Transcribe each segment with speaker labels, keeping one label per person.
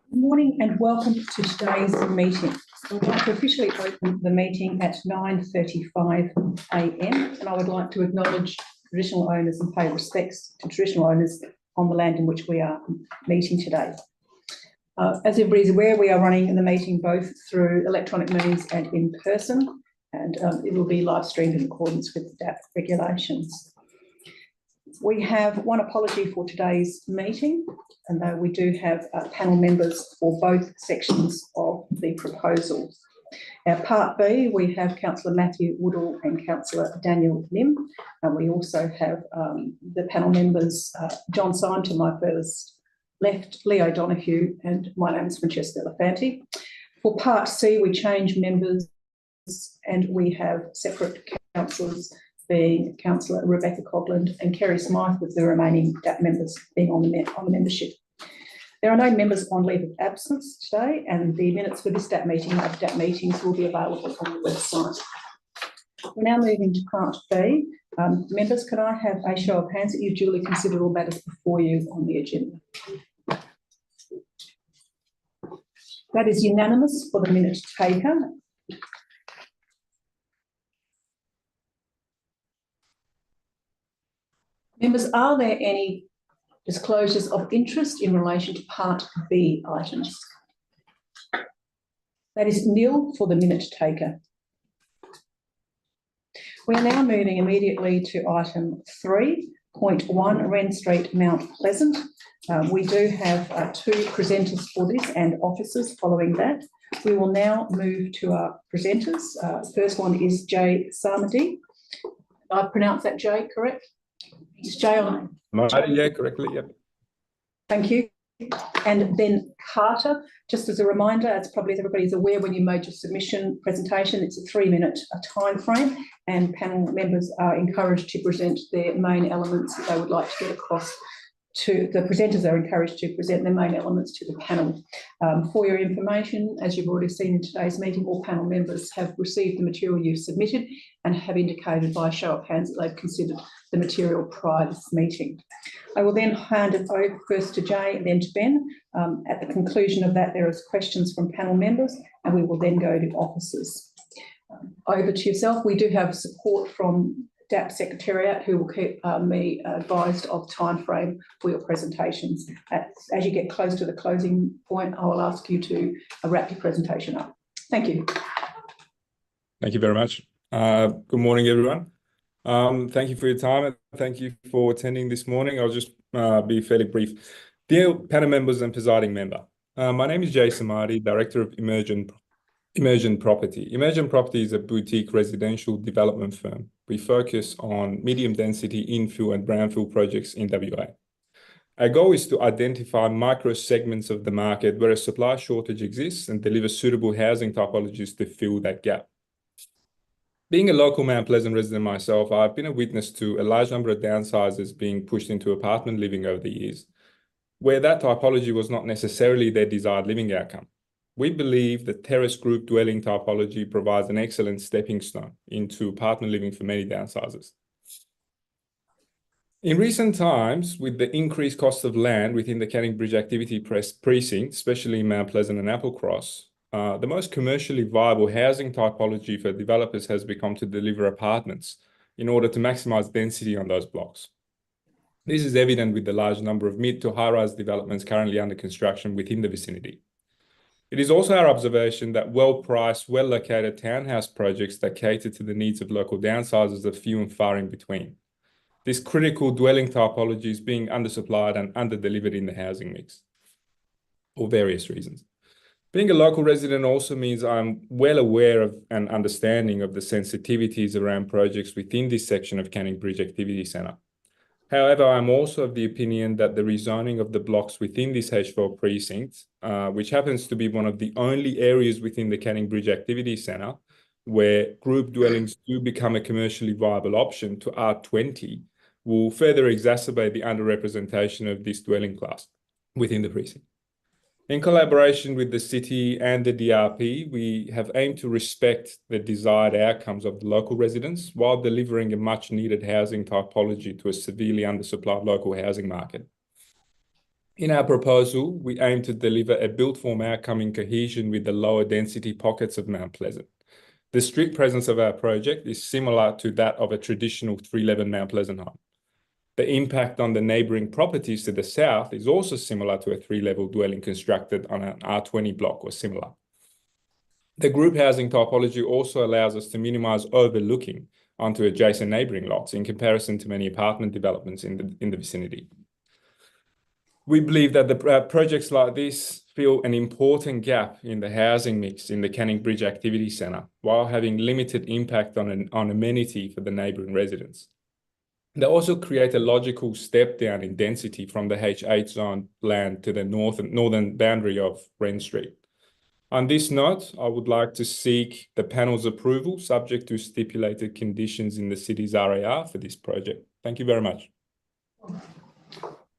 Speaker 1: Good morning and welcome to today's meeting. I would like to officially open the meeting at 9:35 a.m. and I would like to acknowledge traditional owners and pay respects to traditional owners on the land in which we are meeting today. As everybody's aware, we are running the meeting both through electronic means and in person, and it will be live streamed in accordance with the DAP regulations. We have one apology for today's meeting, and though we do have panel members for both sections of the proposal. Our Part B, we have Councillor Matthew Woodall and Councillor Daniel Lim, and we also have the panel members, John Syme to my first left, Leo Donoghue, and my name is Francesca Elefanti. For Part C, we change members and we have separate councillors, being Councillor Rebecca Cogland and Kerry Smythe, with the remaining DAP members being on the membership. There are no members on leave of absence today, and the minutes for this DAP meeting of DAP meetings will be available on the website. We're now moving to Part B. Members, can I have a show of hands that you duly consider all matters before you on the agenda? That is unanimous for the minute taker. Members, are there any disclosures of interest in relation to Part B items? That is nil for the minute taker. We are now moving immediately to item 3.1, Wren Street, Mount Pleasant. We do have two presenters for this and officers following that. We will now move to our presenters. First one is Jay Samadi. I pronounced that Jay correct? Is Jay on?
Speaker 2: Yeah, correctly, yep.
Speaker 1: Thank you. And then Carter, just as a reminder, as probably as everybody is aware, when you made your submission presentation, it's a 3-minute time frame, and panel members are encouraged to present their main elements that they would like to get across to the presenters. Are encouraged to present their main elements to the panel. For your information, as you've already seen in today's meeting, all panel members have received the material you've submitted and have indicated by a show of hands that they've considered the material prior to this meeting. I will then hand it over first to Jay and then to Ben. At the conclusion of that, there is questions from panel members, and we will then go to officers. Over to yourself. We do have support from DAP Secretariat, who will keep me advised of time frame for your presentations. As you get close to the closing point, I will ask you to wrap your presentation up. Thank you.
Speaker 2: Thank you very much. Good morning, everyone. Thank you for your time and thank you for attending this morning. I'll just be fairly brief. Dear panel members and presiding member, my name is Jay Samadi, Director of Emergent Property. Emergent Property is a boutique residential development firm. We focus on medium density infill and brownfield projects in WA. Our goal is to identify micro segments of the market where a supply shortage exists and deliver suitable housing typologies to fill that gap. Being a local Mount Pleasant resident myself, I've been a witness to a large number of downsizers being pushed into apartment living over the years, where that typology was not necessarily their desired living outcome. We believe the terrace group dwelling typology provides an excellent stepping stone into apartment living for many downsizers. In recent times, with the increased cost of land within the Canning Bridge activity precinct, especially in Mount Pleasant and Applecross, the most commercially viable housing typology for developers has become to deliver apartments in order to maximise density on those blocks. This is evident with the large number of mid to high-rise developments currently under construction within the vicinity. It is also our observation that well-priced, well-located townhouse projects that cater to the needs of local downsizers are few and far in between. This critical dwelling typology is being undersupplied and underdelivered in the housing mix for various reasons. Being a local resident also means I'm well aware of and understanding of the sensitivities around projects within this section of Canning Bridge Activity Centre. However, I'm also of the opinion that the rezoning of the blocks within this H4 precinct, which happens to be one of the only areas within the Canning Bridge Activity Centre where group dwellings do become a commercially viable option to R20, will further exacerbate the underrepresentation of this dwelling class within the precinct. In collaboration with the City and the DRP, we have aimed to respect the desired outcomes of the local residents while delivering a much needed housing typology to a severely undersupplied local housing market. In our proposal, we aim to deliver a built form outcome in cohesion with the lower density pockets of Mount Pleasant. The street presence of our project is similar to that of a traditional 311 Mount Pleasant home. The impact on the neighbouring properties to the south is also similar to a 3-level dwelling constructed on an R20 block or similar. The group housing typology also allows us to minimise overlooking onto adjacent neighbouring lots in comparison to many apartment developments in the vicinity. We believe that the projects like this fill an important gap in the housing mix in the Canning Bridge Activity Centre, while having limited impact on amenity for the neighbouring residents. They also create a logical step down in density from the H8 zone land to the northern boundary of Wren Street. On this note, I would like to seek the panel's approval, subject to stipulated conditions in the city's RAR for this project. Thank you very much.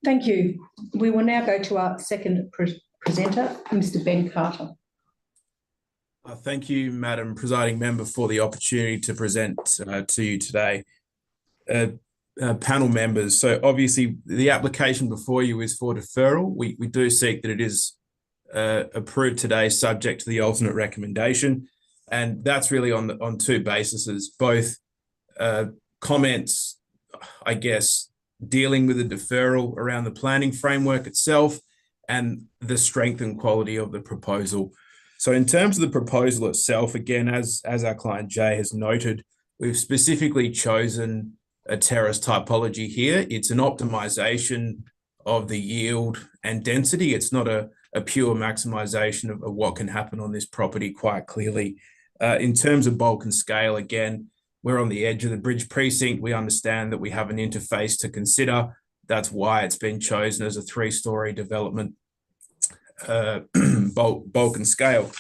Speaker 1: Thank you. We will now go to our second presenter, Mr. Ben Carter.
Speaker 3: Thank you, Madam Presiding Member, for the opportunity to present to you today. Panel members, so obviously the application before you is for deferral. We do seek that it is approved today, subject to the alternate recommendation, and that's really on two bases, both comments, I guess, dealing with the deferral around the planning framework itself and the strength and quality of the proposal. So in terms of the proposal itself, again, as our client Jay has noted, we've specifically chosen a terrace typology here. It's an optimization of the yield and density. It's not a pure maximization of what can happen on this property quite clearly. In terms of bulk and scale, again, we're on the edge of the bridge precinct. We understand that we have an interface to consider. That's why it's been chosen as a 3-story development, bulk and scale.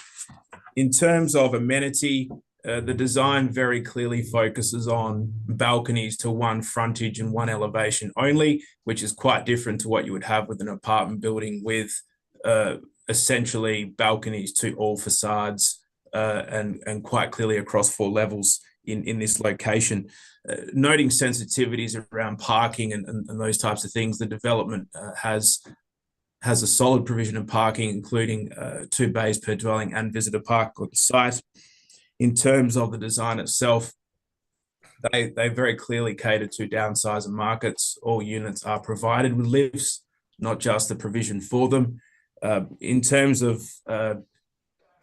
Speaker 3: In terms of amenity, the design very clearly focuses on balconies to one frontage and one elevation only, which is quite different to what you would have with an apartment building with essentially balconies to all facades and quite clearly across 4 levels in this location. Noting sensitivities around parking and those types of things, the development has a solid provision of parking, including 2 bays per dwelling and visitor park on the site. In terms of the design itself, they very clearly cater to downsizer markets. All units are provided with lifts, not just the provision for them. In terms of the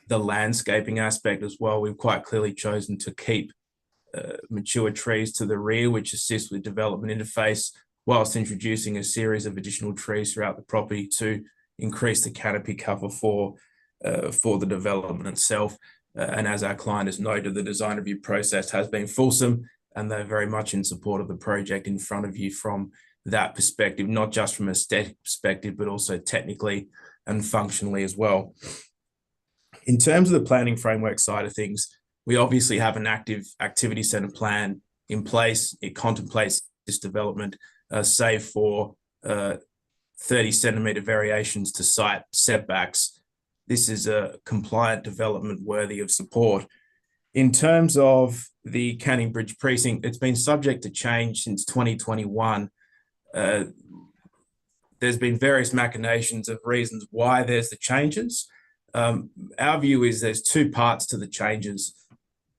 Speaker 3: landscaping aspect as well, we've quite clearly chosen to keep mature trees to the rear, which assists with development interface, whilst introducing a series of additional trees throughout the property to increase the canopy cover for the development itself. And as our client has noted, the design review process has been fulsome, and they're very much in support of the project in front of you from that perspective, not just from a aesthetic perspective, but also technically and functionally as well. In terms of the planning framework side of things, we obviously have an active activity centre plan in place. It contemplates this development, save for 30 centimetre variations to site setbacks. This is a compliant development worthy of support. In terms of the Canning Bridge precinct, it's been subject to change since 2021. There's been various machinations of reasons why there's the changes. Our view is there's 2 parts to the changes.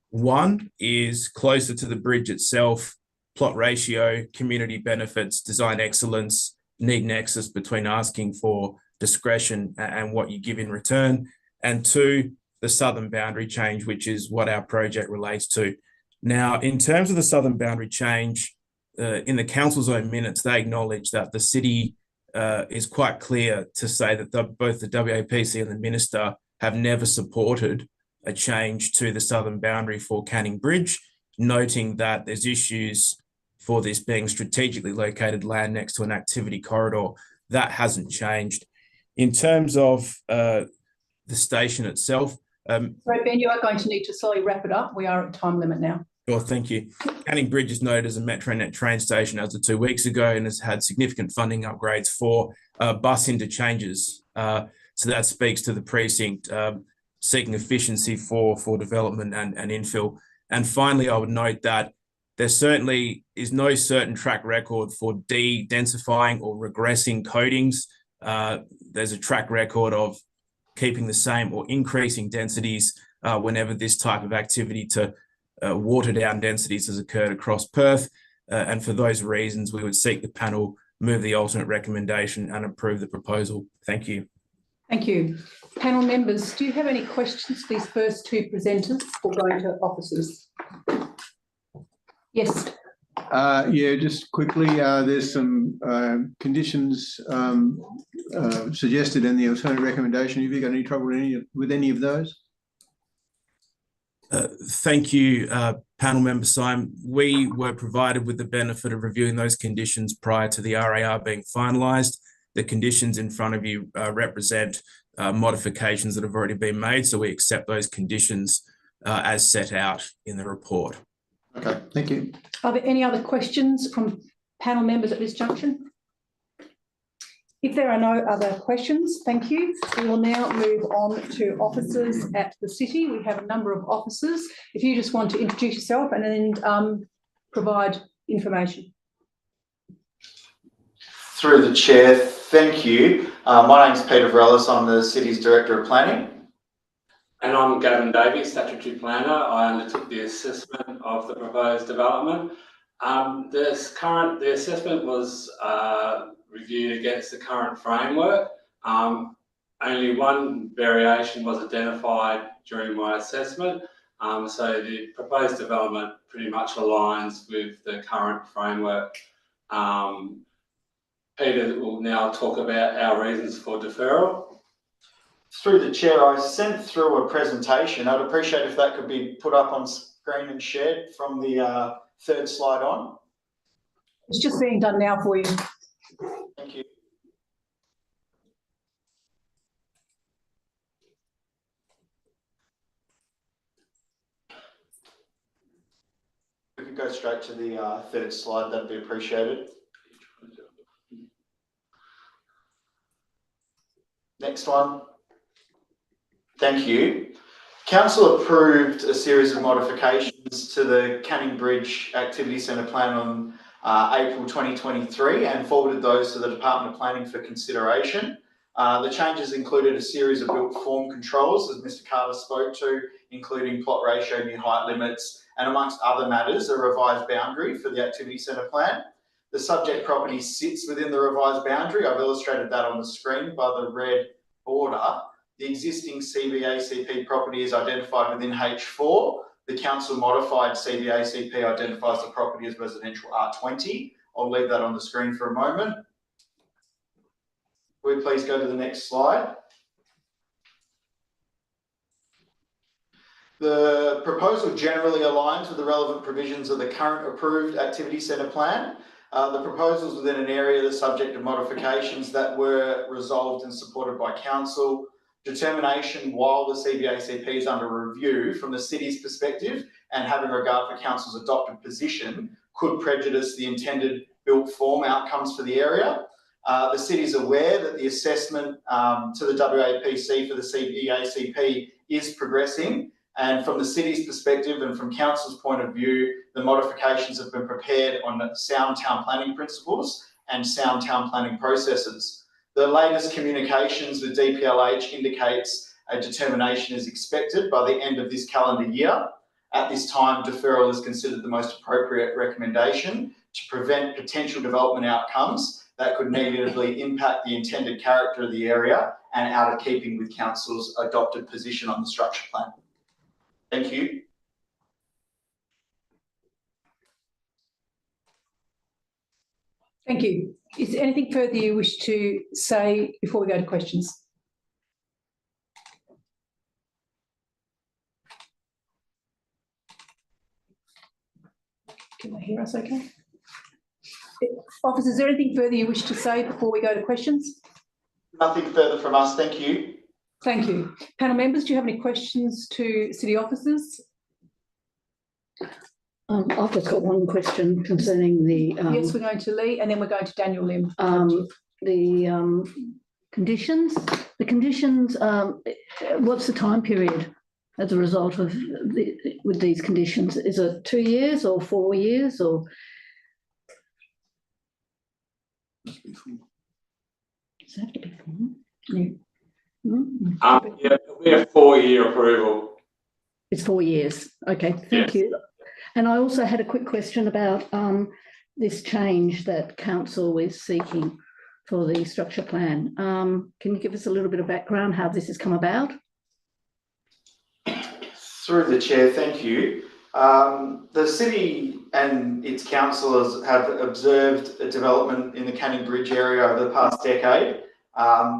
Speaker 3: One is closer to the bridge itself, plot ratio, community benefits, design excellence, need nexus between asking for discretion and what you give in return. And 2, the southern boundary change, which is what our project relates to. Now, in terms of the southern boundary change, in the council's own minutes, they acknowledge that the city is quite clear to say that both the WAPC and the minister have never supported a change to the southern boundary for Canning Bridge, noting that there's issues for this being strategically located land next to an activity corridor. That hasn't changed. In terms of the station itself.
Speaker 1: Sorry, Ben, you are going to need to slowly wrap it up. We are at time limit now.
Speaker 3: Well, thank you. Canning Bridge is noted as a Metronet train station as of 2 weeks ago and has had significant funding upgrades for bus interchanges. So that speaks to the precinct seeking efficiency for development and infill. And finally, I would note that there certainly is no certain track record for de-densifying or regressing codings there's a track record of keeping the same or increasing densities whenever this type of activity to water down densities has occurred across Perth. And for those reasons, we would seek the panel move the alternate recommendation and approve the proposal. Thank you.
Speaker 1: Thank you. Panel members, do you have any questions for these first two presenters before going to officers? Yes.
Speaker 4: Yeah, just quickly, there's some conditions suggested in the alternate recommendation. Have you got any trouble with any of those?
Speaker 3: Thank you, panel member Simon. We were provided with the benefit of reviewing those conditions prior to the RAR being finalised. The conditions in front of you represent modifications that have already been made, so we accept those conditions as set out in the report.
Speaker 4: Okay, thank you.
Speaker 1: Are there any other questions from panel members at this junction? If there are no other questions, thank you. We will now move on to officers at the city. We have a number of officers. If you just want to introduce yourself and then provide information.
Speaker 5: Through the chair, thank you. My name is Peter Varellis. I'm the city's Director of Planning.
Speaker 6: And I'm Gavin Davies, Statutory Planner. I undertook the assessment of the proposed development. The assessment was reviewed against the current framework. Only one variation was identified during my assessment. So the proposed development pretty much aligns with the current framework. Peter will now talk about our reasons for deferral.
Speaker 5: Through the chair, I sent through a presentation. I'd appreciate if that could be put up on screen and shared from the third slide on.
Speaker 1: It's just being done now for you.
Speaker 5: Thank you. We could go straight to the third slide, that'd be appreciated. Next one. Thank you. Council approved a series of modifications to the Canning Bridge Activity Centre plan on April 2023 and forwarded those to the Department of Planning for consideration. The changes included a series of built form controls, as Mr Carter spoke to, including plot ratio, new height limits, and amongst other matters, a revised boundary for the Activity Centre plan. The subject property sits within the revised boundary. I've illustrated that on the screen by the red border. The existing CVACP property is identified within H4. The council modified CVACP identifies the property as residential R20. I'll leave that on the screen for a moment. Will you please go to the next slide? The proposal generally aligns with the relevant provisions of the current approved activity centre plan. The proposal is within an area that's subject to modifications that were resolved and supported by council. Determination while the CVACP is under review from the city's perspective and having regard for council's adopted position could prejudice the intended built form outcomes for the area. The city is aware that the assessment to the WAPC for the CVACP is progressing, and from the city's perspective and from council's point of view, the modifications have been prepared on sound town planning principles and sound town planning processes. The latest communications with DPLH indicates a determination is expected by the end of this calendar year. At this time, deferral is considered the most appropriate recommendation to prevent potential development outcomes that could negatively impact the intended character of the area and out of keeping with council's adopted position on the structure plan. Thank you.
Speaker 1: Thank you. Is there anything further you wish to say before we go to questions? Can they hear us okay? Officers, is there anything further you wish to say before we go to questions?
Speaker 5: Nothing further from us, thank you.
Speaker 1: Thank you. Panel members, do you have any questions to city officers?
Speaker 7: I've just got one question concerning the
Speaker 1: yes, we're going to Lee and then we're going to Daniel Lim.
Speaker 7: The conditions. The conditions. What's the time period as a result of with these conditions? Is it 2 years or 4 years or? Does it have to be 4? Yeah.
Speaker 6: Yeah, it'll be a 4-year approval.
Speaker 7: It's 4 years. Okay, thank you. And I also had a quick question about this change that council is seeking for the structure plan. Can you give us a little bit of background how this has come about?
Speaker 5: Through the chair, thank you. The city and its councillors have observed a development in the Canning Bridge area over the past decade.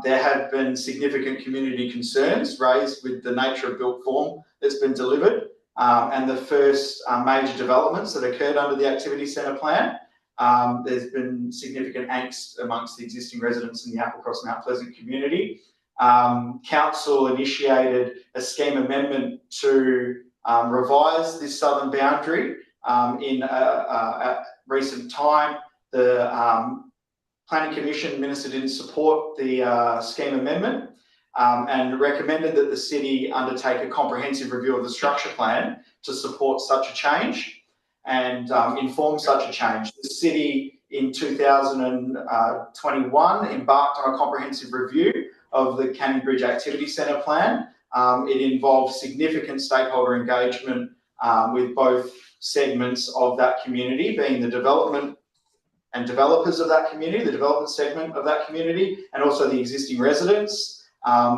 Speaker 5: There have been significant community concerns raised with the nature of built form that's been delivered, and the first major developments that occurred under the activity centre plan. There's been significant angst amongst the existing residents in the Applecross Mount Pleasant community. Council initiated a scheme amendment to revise this southern boundary in a recent time. The Planning Commission minister didn't support the scheme amendment and recommended that the city undertake a comprehensive review of the structure plan to support such a change and inform such a change. The city in 2021 embarked on a comprehensive review of the Canning Bridge Activity Centre plan. It involved significant stakeholder engagement with both segments of that community, being the development and developers of that community, the development segment of that community, and also the existing residents.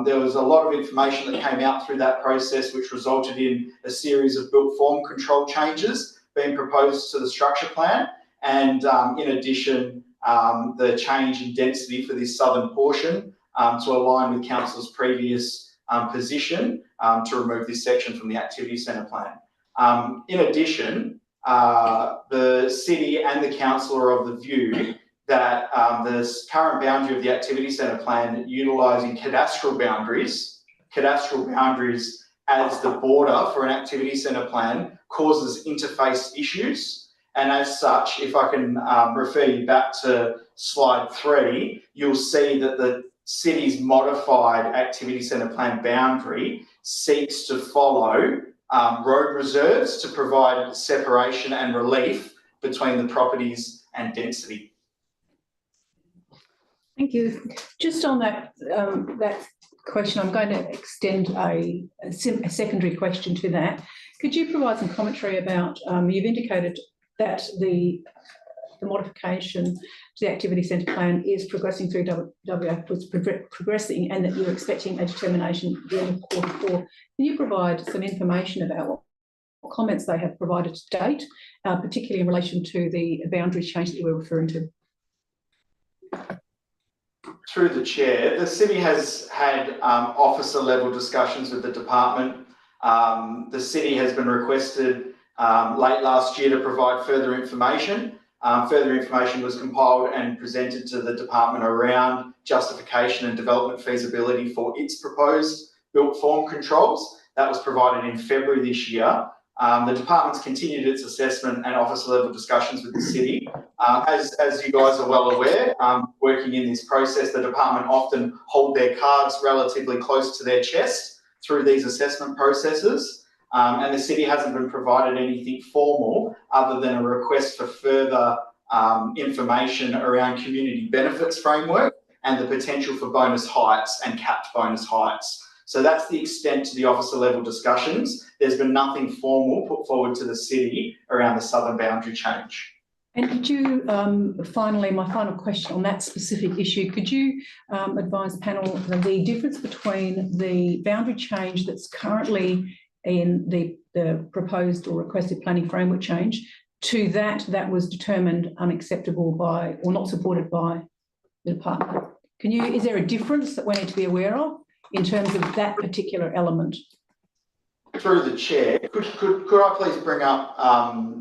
Speaker 5: There was a lot of information that came out through that process, which resulted in a series of built form control changes being proposed to the structure plan. And in addition, the change in density for this southern portion to align with council's previous position to remove this section from the activity centre plan. In addition, the city and the council are of the view that the current boundary of the activity centre plan utilising cadastral boundaries as the border for an activity centre plan causes interface issues. And as such, if I can refer you back to slide 3, you'll see that the city's modified activity centre plan boundary seeks to follow road reserves to provide separation and relief between the properties and density.
Speaker 1: Thank you. Just on that question, I'm going to extend a secondary question to that. Could you provide some commentary about, you've indicated that the modification to the activity centre plan is progressing through progressing, and that you're expecting a determination at the end of Q4. Can you provide some information about what comments they have provided to date, particularly in relation to the boundary change that you were referring to?
Speaker 5: Through the chair, the city has had officer level discussions with the department. The city has been requested late last year to provide further information. Further information was compiled and presented to the department around justification and development feasibility for its proposed built form controls. That was provided in February this year. The department's continued its assessment and officer level discussions with the city. As you guys are well aware, working in this process, the department often hold their cards relatively close to their chest through these assessment processes. And the city hasn't been provided anything formal other than a request for further information around community benefits framework and the potential for bonus heights and capped bonus heights. So that's the extent to the officer level discussions. There's been nothing formal put forward to the city around the southern boundary change.
Speaker 1: And could you, finally, my final question on that specific issue, could you advise the panel the difference between the boundary change that's currently in the proposed or requested planning framework change to that was determined unacceptable by or not supported by the department? Is there a difference that we need to be aware of in terms of that particular element?
Speaker 5: Through the chair, could I please bring up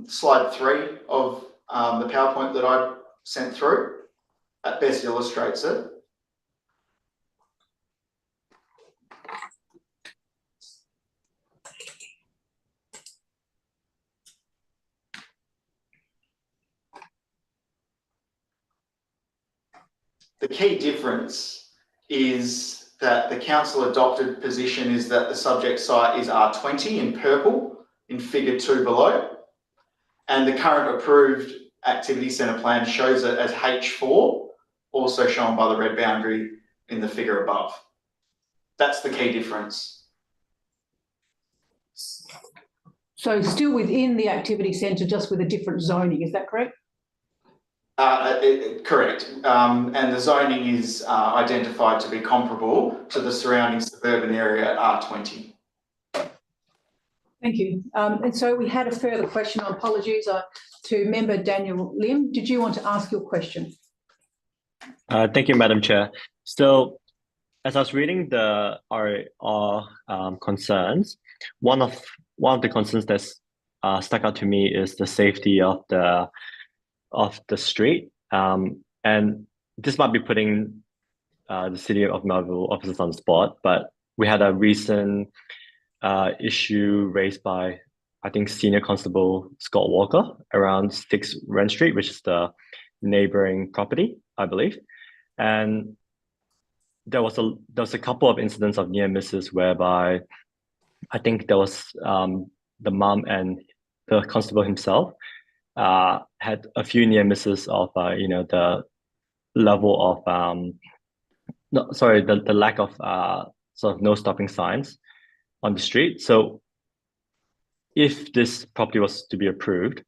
Speaker 5: slide 3 of the PowerPoint that I sent through? That best illustrates it. The key difference is that the council adopted position is that the subject site is R20 in purple in figure 2 below, and the current approved activity centre plan shows it as H4, also shown by the red boundary in the figure above. That's the key difference.
Speaker 1: So still within the activity centre, just with a different zoning, is that correct?
Speaker 5: Correct. And the zoning is identified to be comparable to the surrounding suburban area at R20.
Speaker 1: Thank you. And so we had a further question, apologies, to member Daniel Lim. Did you want to ask your question?
Speaker 8: Thank you, Madam Chair. So, as I was reading the RAR concerns, one of the concerns that's stuck out to me is the safety of the street, and this might be putting the City of Melville officers on the spot, but we had a recent issue raised by, I think, Senior Constable Scott Walker around 6 Wren Street, which is the neighboring property, I believe. And there was a couple of incidents of near misses whereby I think there was the mum and the constable himself had a few near misses of the level of the lack of sort of no stopping signs on the street. So if this property was to be approved,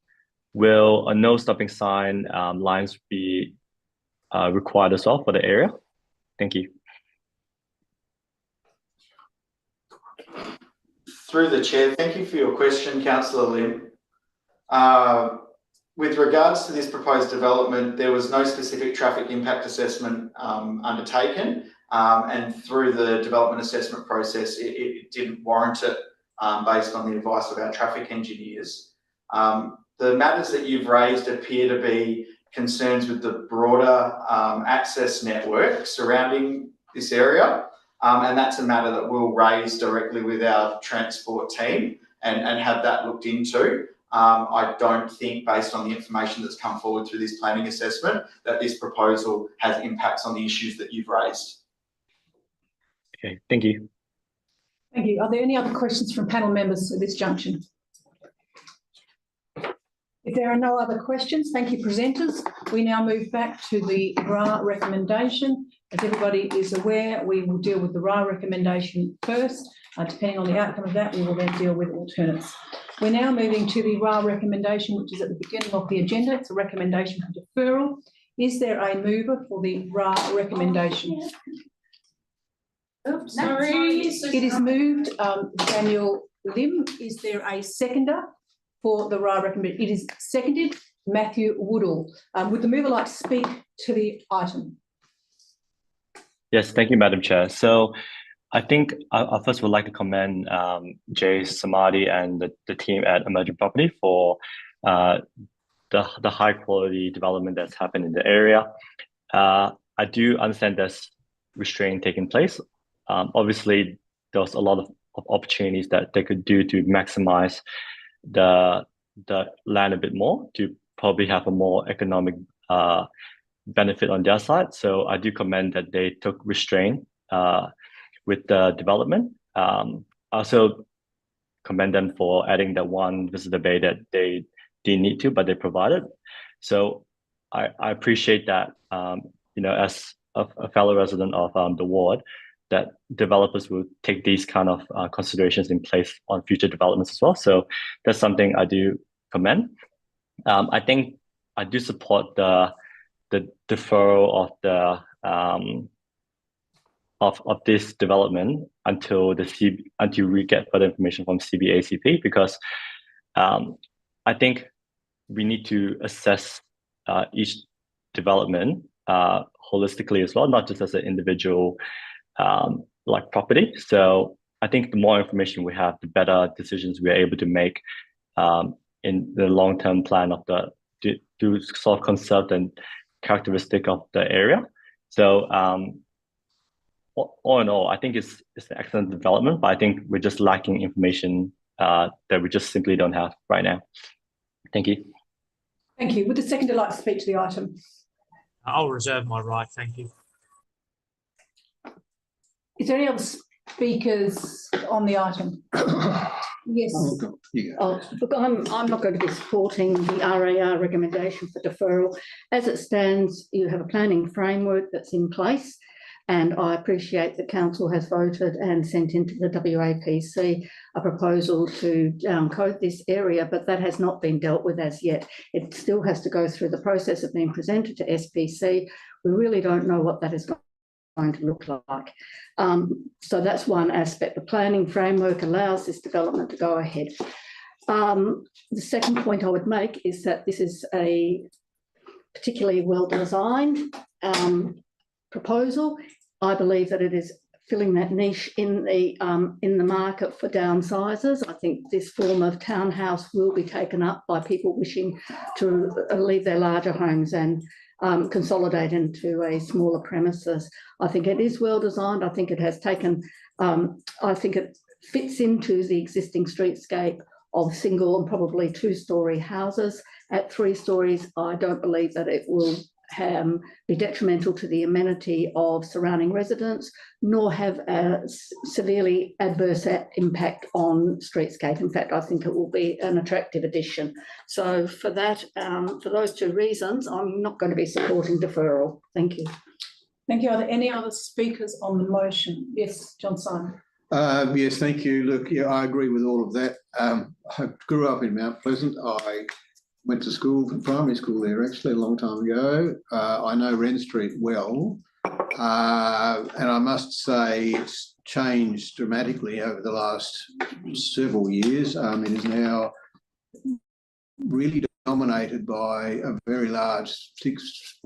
Speaker 8: will a no stopping sign lines be required as well for the area? Thank you.
Speaker 5: Through the chair, thank you for your question, Councillor Lim. With regards to this proposed development, there was no specific traffic impact assessment undertaken, and through the development assessment process, it didn't warrant it based on the advice of our traffic engineers. The matters that you've raised appear to be concerns with the broader access network surrounding this area, and that's a matter that we'll raise directly with our transport team and have that looked into. I don't think, based on the information that's come forward through this planning assessment, that this proposal has impacts on the issues that you've raised.
Speaker 8: Okay, thank you.
Speaker 1: Thank you. Are there any other questions from panel members at this junction? If there are no other questions, thank you, presenters. We now move back to the RA recommendation. As everybody is aware, we will deal with the RA recommendation first. Depending on the outcome of that, we will then deal with alternates. We're now moving to the RA recommendation, which is at the beginning of the agenda. It's a recommendation for deferral. Is there a mover for the RA recommendation?
Speaker 9: Oops, sorry.
Speaker 1: It is moved. Daniel Lim. Is there a seconder for the RA recommendation? It is seconded. Matthew Woodall. Would the mover like to speak to the item?
Speaker 8: Yes, thank you, Madam Chair. So I think I first would like to commend Jay Samadi and the team at Emerging Property for the high quality development that's happened in the area. I do understand there's restraint taking place. Obviously, there was a lot of opportunities that they could do to maximize the land a bit more, to probably have a more economic benefit on their side. So I do commend that they took restraint with the development. I also commend them for adding the one visitor bay that they didn't need to, but they provided. So I appreciate that, as a fellow resident of the ward, that developers will take these kind of considerations in place on future developments as well. So that's something I do commend. I think I do support the deferral of this development until we get further information from CBACP, because I think we need to assess each development holistically as well, not just as an individual property. So I think the more information we have, the better decisions we are able to make in the long-term plan of to sort of conserve the characteristic of the area. So all in all, I think it's an excellent development, but I think we're just lacking information that we just simply don't have right now. Thank you.
Speaker 1: Thank you. Would the seconder like to speak to the item?
Speaker 9: I'll reserve my right, thank you.
Speaker 1: Is there any other speakers on the item? Yes.
Speaker 7: Look, I'm not going to be supporting the RAR recommendation for deferral. As it stands, you have a planning framework that's in place, And I appreciate that council has voted and sent into the WAPC a proposal to code this area, but that has not been dealt with as yet. It still has to go through the process of being presented to SPC. We really don't know what that is going to look like. So that's one aspect. The planning framework allows this development to go ahead. The second point I would make is that this is a particularly well-designed proposal. I believe that it is filling that niche in the market for downsizers. I think this form of townhouse will be taken up by people wishing to leave their larger homes and consolidate into a smaller premises. I think it is well designed. I think it has taken, I think it fits into the existing streetscape of single and probably two-storey houses. At 3 stories, I don't believe that it will be detrimental to the amenity of surrounding residents, nor have a severely adverse impact on streetscape. In fact, I think it will be an attractive addition. So for that, for those 2 reasons, I'm not going to be supporting deferral. Thank you.
Speaker 1: Thank you. Are there any other speakers on the motion? Yes, John Simon.
Speaker 4: Yes, thank you. Look, yeah, I agree with all of that. I grew up in Mount Pleasant. I went to school, primary school there actually a long time ago. I know Wren Street well, and I must say it's changed dramatically over the last several years. It is now really dominated by a very large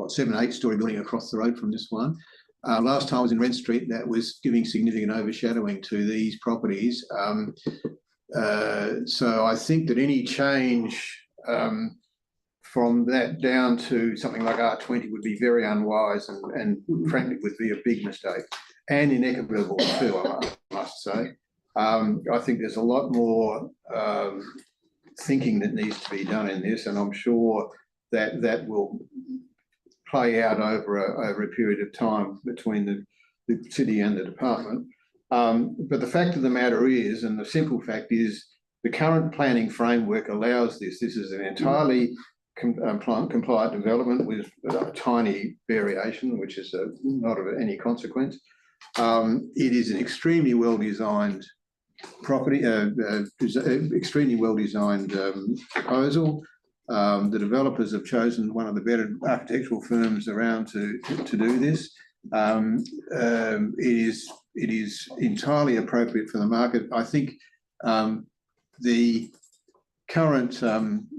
Speaker 4: 7, 8 story building across the road from this one. Last time I was in Wren Street, that was giving significant overshadowing to these properties. So I think that any change from that down to something like R20 would be very unwise and frankly would be a big mistake and inequitable too, I must say. I think there's a lot more thinking that needs to be done in this, and I'm sure that that will play out over a period of time between the city and the department. But the fact of the matter is, and the simple fact is, the current planning framework allows this. This is an entirely compliant development with a tiny variation, which is not of any consequence. It is an extremely well-designed property, extremely well-designed proposal. The developers have chosen one of the better architectural firms around to do this. It is entirely appropriate for the market. I think the current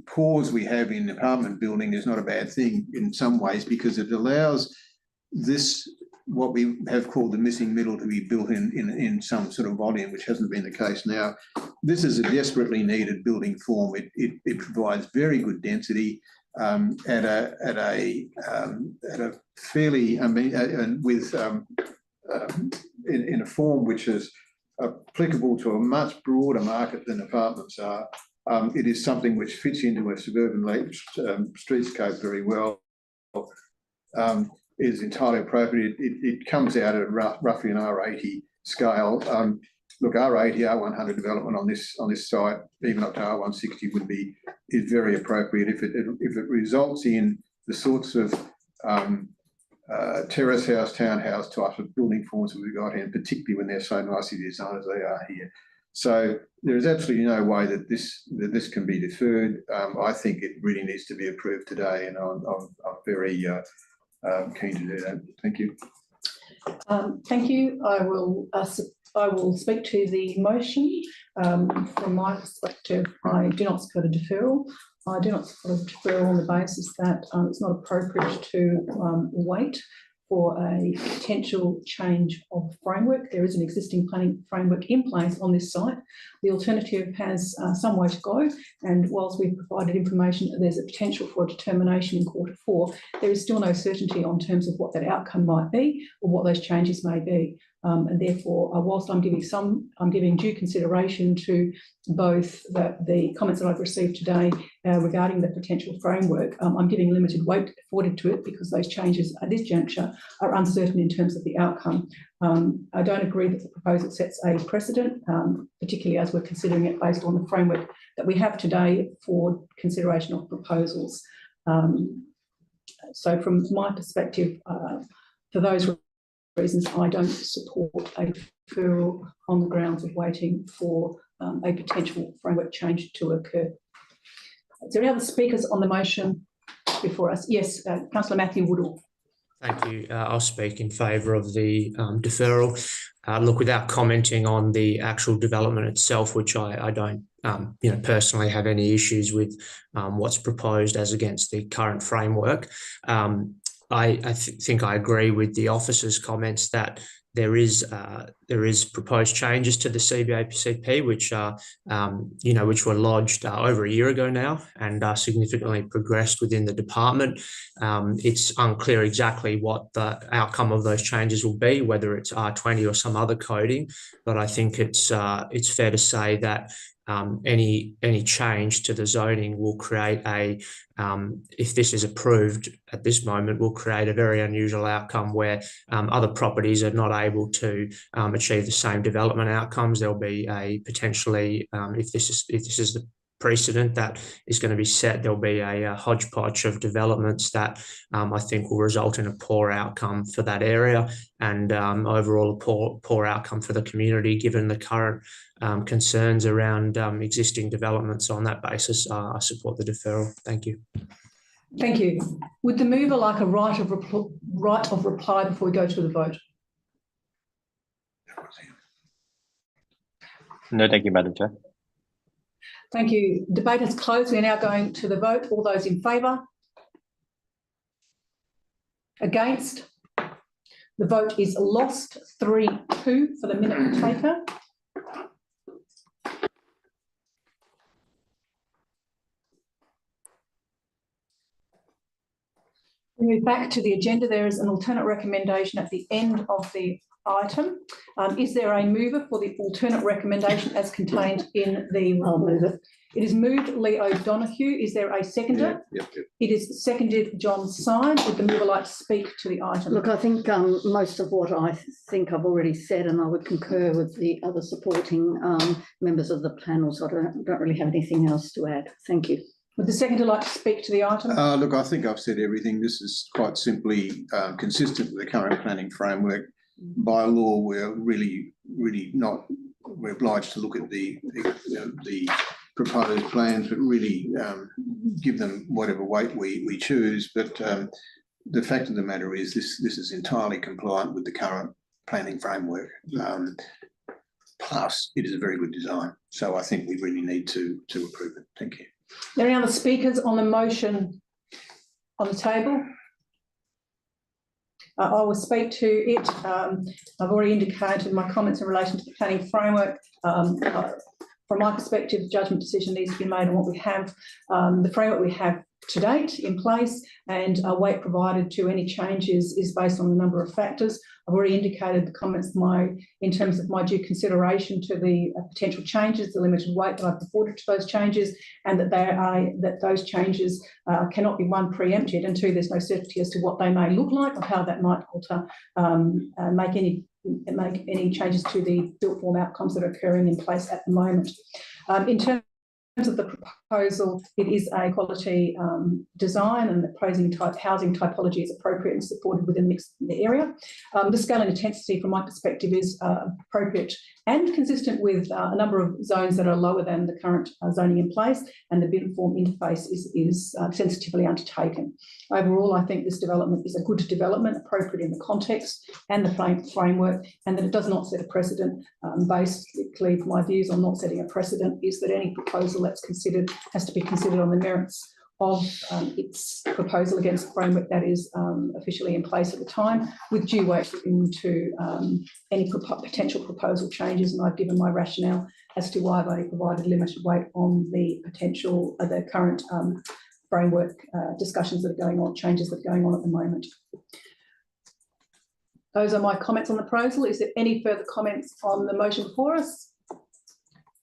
Speaker 4: pause we have in apartment building is not a bad thing in some ways, because it allows this, what we have called the missing middle, to be built in some sort of volume, which hasn't been the case now. This is a desperately needed building form. It provides very good density at a fairly, in a form which is applicable to a much broader market than apartments are. It is something which fits into a suburban streetscape very well. Is entirely appropriate. It comes out at roughly an R80 scale. Look, R80, R100 development on this site, even up to R160, is very appropriate if it results in the sorts of terrace house, townhouse types of building forms that we've got here, and particularly when they're so nicely designed as they are here. So there is absolutely no way that this can be deferred. I think it really needs to be approved today, and I'm very keen to do that. Thank you.
Speaker 1: Thank you. I will speak to the motion. From my perspective, I do not support a deferral. I do not support a deferral on the basis that it's not appropriate to wait for a potential change of framework. There is an existing planning framework in place on this site. The alternative has some way to go, and whilst we've provided information that there's a potential for a determination in Q4, there is still no certainty on terms of what that outcome might be or what those changes may be. And therefore, whilst I'm giving due consideration to both the comments that I've received today regarding the potential framework, I'm giving limited weight afforded to it because those changes at this juncture are uncertain in terms of the outcome. I don't agree that the proposal sets a precedent, particularly as we're considering it based on the framework that we have today for consideration of proposals. So from my perspective, for those reasons, I don't support a deferral on the grounds of waiting for a potential framework change to occur. Is there any other speakers on the motion before us? Yes, Councillor Matthew Woodall.
Speaker 9: Thank you. I'll speak in favour of the deferral. Look, without commenting on the actual development itself, which I don't, personally have any issues with what's proposed as against the current framework. I think I agree with the officer's comments that there is proposed changes to the CBAPCP, which are, which were lodged over a year ago now and are significantly progressed within the department. It's unclear exactly what the outcome of those changes will be, whether it's R20 or some other coding, but I think it's fair to say that any change to the zoning will create if this is approved at this moment, will create a very unusual outcome where other properties are not able to achieve the same development outcomes. There'll be a potentially, if this is the precedent that is going to be set, there'll be a hodgepodge of developments that I think will result in a poor outcome for that area and overall a poor outcome for the community, given the current concerns around existing developments. On that basis, I support the deferral. Thank you.
Speaker 1: Thank you. Would the mover like a right of reply before we go to the vote?
Speaker 8: No, thank you, Madam Chair.
Speaker 1: Thank you. Debate has closed. We are now going to the vote. All those in favour? Against? The vote is lost. 3-2 for the minute taker. We move back to the agenda. There is an alternate recommendation at the end of the item. Is there a mover for the alternate recommendation as contained in the... I'll move it. It is moved Lee O'Donoghue. Is there a seconder?
Speaker 4: Yep.
Speaker 1: It is seconded John Syme. Would the mover like to speak to the item?
Speaker 7: Look, I think most of what I think I've already said, and I would concur with the other supporting members of the panel, so I don't really have anything else to add. Thank you.
Speaker 1: Would the seconder like to speak to the item?
Speaker 4: Look, I think I've said everything. This is quite simply consistent with the current planning framework. By law, we're really not, we're obliged to look at the proposed plans, but really give them whatever weight we choose. But the fact of the matter is this is entirely compliant with the current planning framework. Plus, it is a very good design. So I think we really need to approve it. Thank you.
Speaker 1: Are there any other speakers on the motion on the table? I will speak to it. I've already indicated my comments in relation to the planning framework. From my perspective, the judgment decision needs to be made on what we have, the framework we have to date in place, and weight provided to any changes is based on a number of factors. I've already indicated the comments in terms of my due consideration to the potential changes, the limited weight that I've afforded to those changes, and that those changes cannot be, one, preempted, and two, there's no certainty as to what they may look like or how that might alter, make any changes to the built form outcomes that are occurring in place at the moment. In terms of the proposal, it is a quality design, and the housing typology is appropriate and supported within the area. The scale and intensity, from my perspective, is appropriate and consistent with a number of zones that are lower than the current zoning in place, and the built form interface is sensitively undertaken. Overall, I think this development is a good development, appropriate in the context and the framework, and that it does not set a precedent. Basically, my views on not setting a precedent is that any proposal that's considered has to be considered on the merits of its proposal against the framework that is officially in place at the time, with due weight into any potential proposal changes. And I've given my rationale as to why I've only provided limited weight on the potential, the current framework discussions that are going on, changes that are going on at the moment. Those are my comments on the proposal. Is there any further comments on the motion before us?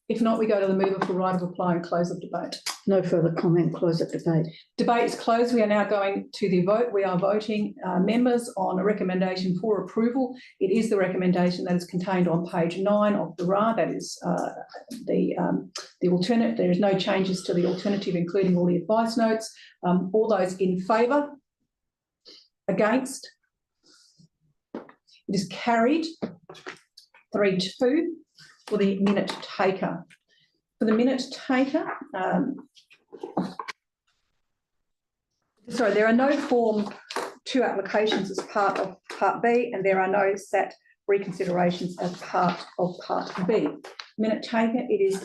Speaker 1: If not, we go to the mover for right of reply and close of debate.
Speaker 7: No further comment, close of debate.
Speaker 1: Debate is closed. We are now going to the vote. We are voting members on a recommendation for approval. It is the recommendation that is contained on page 9 of the RA. That is the alternate. There is no changes to the alternative, including all the advice notes. All those in favour? Against? It is carried 3-2 for the minute taker. For the minute taker, sorry, there are no Form 2 applications as part of Part B, and there are no SAT reconsiderations as part of Part B. Minute taker, it is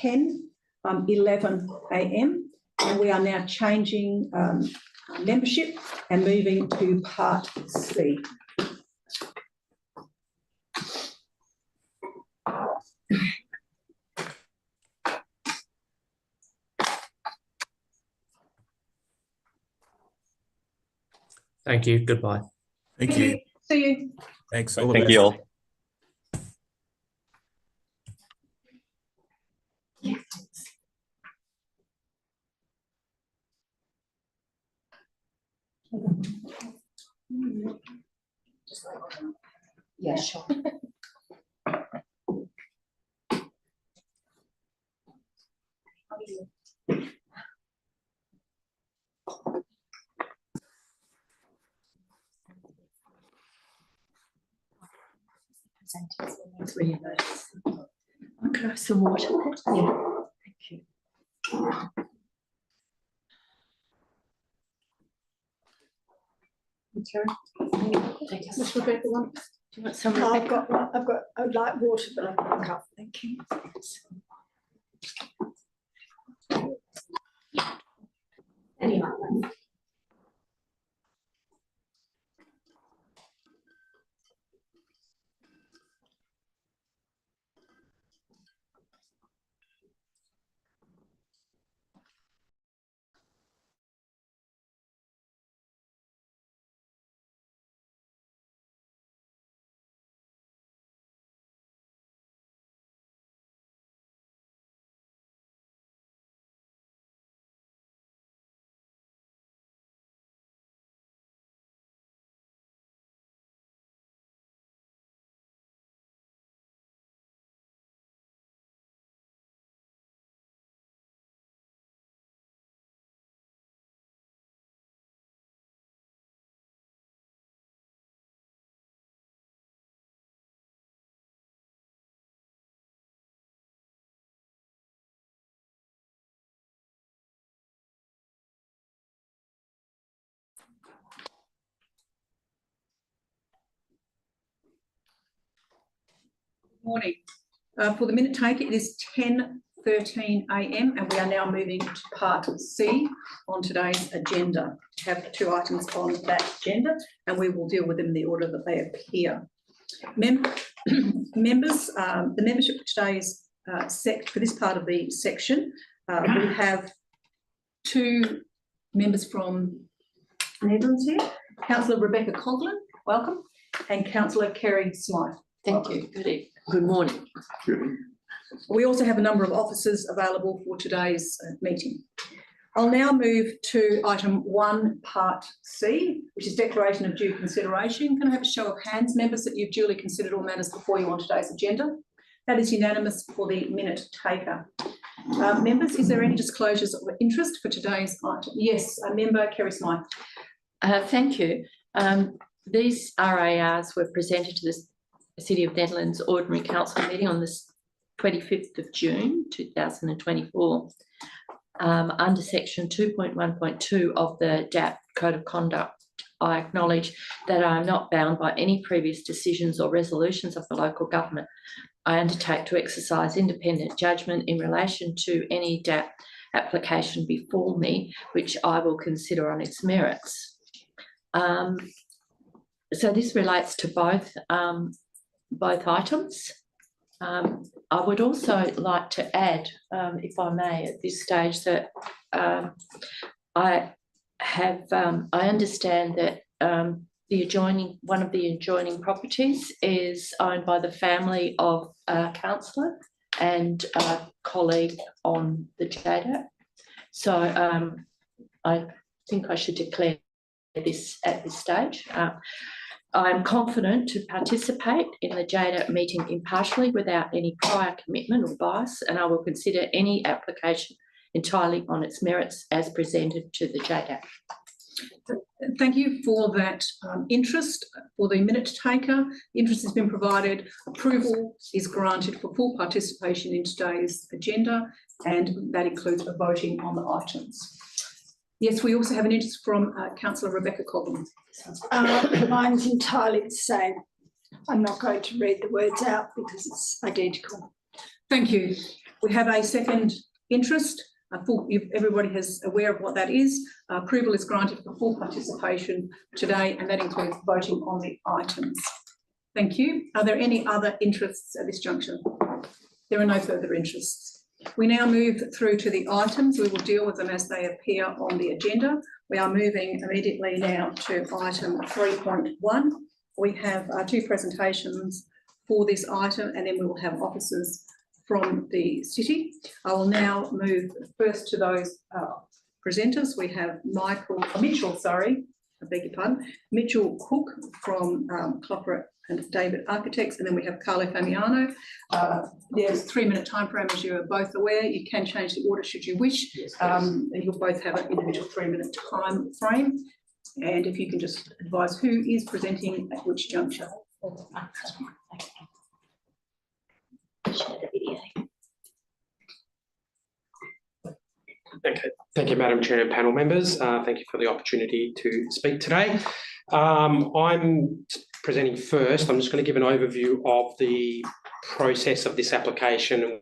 Speaker 1: 10:11 a.m. and we are now changing membership and moving to Part C.
Speaker 9: Thank you. Goodbye.
Speaker 3: Thank you.
Speaker 1: See you.
Speaker 3: Thanks. All the
Speaker 8: Thank
Speaker 3: best.
Speaker 8: you all.
Speaker 1: Yeah, sure.
Speaker 7: It's really nice. Could I have some water? Yeah, thank you.
Speaker 1: Miss Rebecca, one.
Speaker 7: Do you want some?
Speaker 1: No,
Speaker 7: Rebecca?
Speaker 1: I'd like water, but I've got a cup. Thank you. Morning. For the minute taker, it is 10:13 a.m. and we are now moving to Part C on today's agenda. We have 2 items on that agenda and we will deal with them in the order that they appear. Members, the membership for today's for this part of the section, we have 2 members from Nedlands here. Councillor Rebecca Coughlin, welcome, and Councillor Kerry Smythe.
Speaker 10: Thank you. Good morning.
Speaker 1: We also have a number of officers available for today's meeting. I'll now move to item 1, Part C, which is declaration of due consideration. Can I have a show of hands, members, that you've duly considered all matters before you on today's agenda? That is unanimous for the minute taker. Members, is there any disclosures of interest for today's item? Yes, a member, Kerry Smythe.
Speaker 10: Thank you. These RARs were presented to the City of Nedlands Ordinary Council meeting on the 25th of June 2024. Under section 2.1.2 of the DAP Code of Conduct, I acknowledge that I am not bound by any previous decisions or resolutions of the local government. I undertake to exercise independent judgment in relation to any DAP application before me, which I will consider on its merits. So this relates to both items. I would also like to add, if I may, at this stage, that I understand that one of the adjoining properties is owned by the family of a councillor and a colleague on the JDAP. So I think I should declare this at this stage. I am confident to participate in the JDAP meeting impartially without any prior commitment or bias, and I will consider any application entirely on its merits as presented to the JDAP.
Speaker 1: Thank you for that interest. For the minute taker, interest has been provided. Approval is granted for full participation in today's agenda, and that includes a voting on the items. Yes, we also have an interest from Councillor Rebecca Cobham.
Speaker 11: Mine's entirely the same. I'm not going to read the words out because it's identical.
Speaker 1: Thank you. We have a second interest. Everybody is aware of what that is. Approval is granted for full participation today, and that includes voting on the items. Thank you. Are there any other interests at this juncture? There are no further interests. We now move through to the items. We will deal with them as they appear on the agenda. We are moving immediately now to item 3.1. We have two presentations for this item, and then we will have officers from the city. I will now move first to those presenters. We have Mitchell Cook from Clopper and David Architects, and then we have Carlo Famiano. There's 3-minute time frame, as you are both aware. You can change the order should you wish. You'll both have an individual 3-minute time frame. And if you can just advise who is presenting at which juncture.
Speaker 12: Okay. Thank you, Madam Chair and panel members. Thank you for the opportunity to speak today. I'm presenting first. I'm just going to give an overview of the process of this application and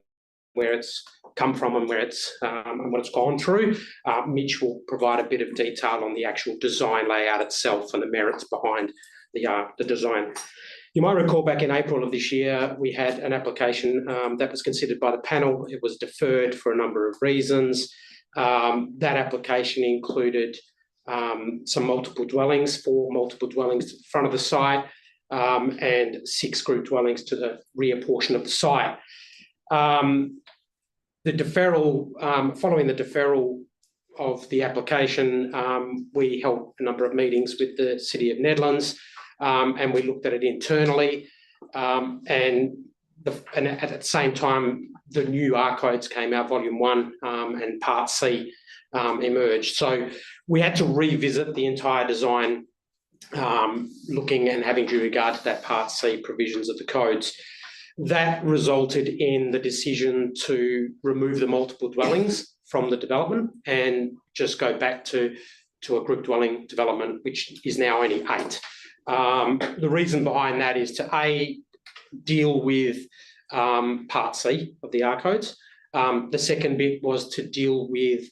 Speaker 12: where it's come from and where it's and what it's gone through. Mitch will provide a bit of detail on the actual design layout itself and the merits behind the design. You might recall back in April of this year, we had an application that was considered by the panel. It was deferred for a number of reasons. That application included some multiple dwellings, 4 multiple dwellings to the front of the site, and 6 group dwellings to the rear portion of the site. The deferral, following the deferral of the application, we held a number of meetings with the City of Nedlands, and we looked at it internally, and at the same time, the new R codes came out, Volume 1 and Part C emerged. So we had to revisit the entire design, looking and having due regard to that Part C provisions of the codes. That resulted in the decision to remove the multiple dwellings from the development and just go back to a group dwelling development, which is now only 8. The reason behind that is to deal with Part C of the R codes. The second bit was to deal with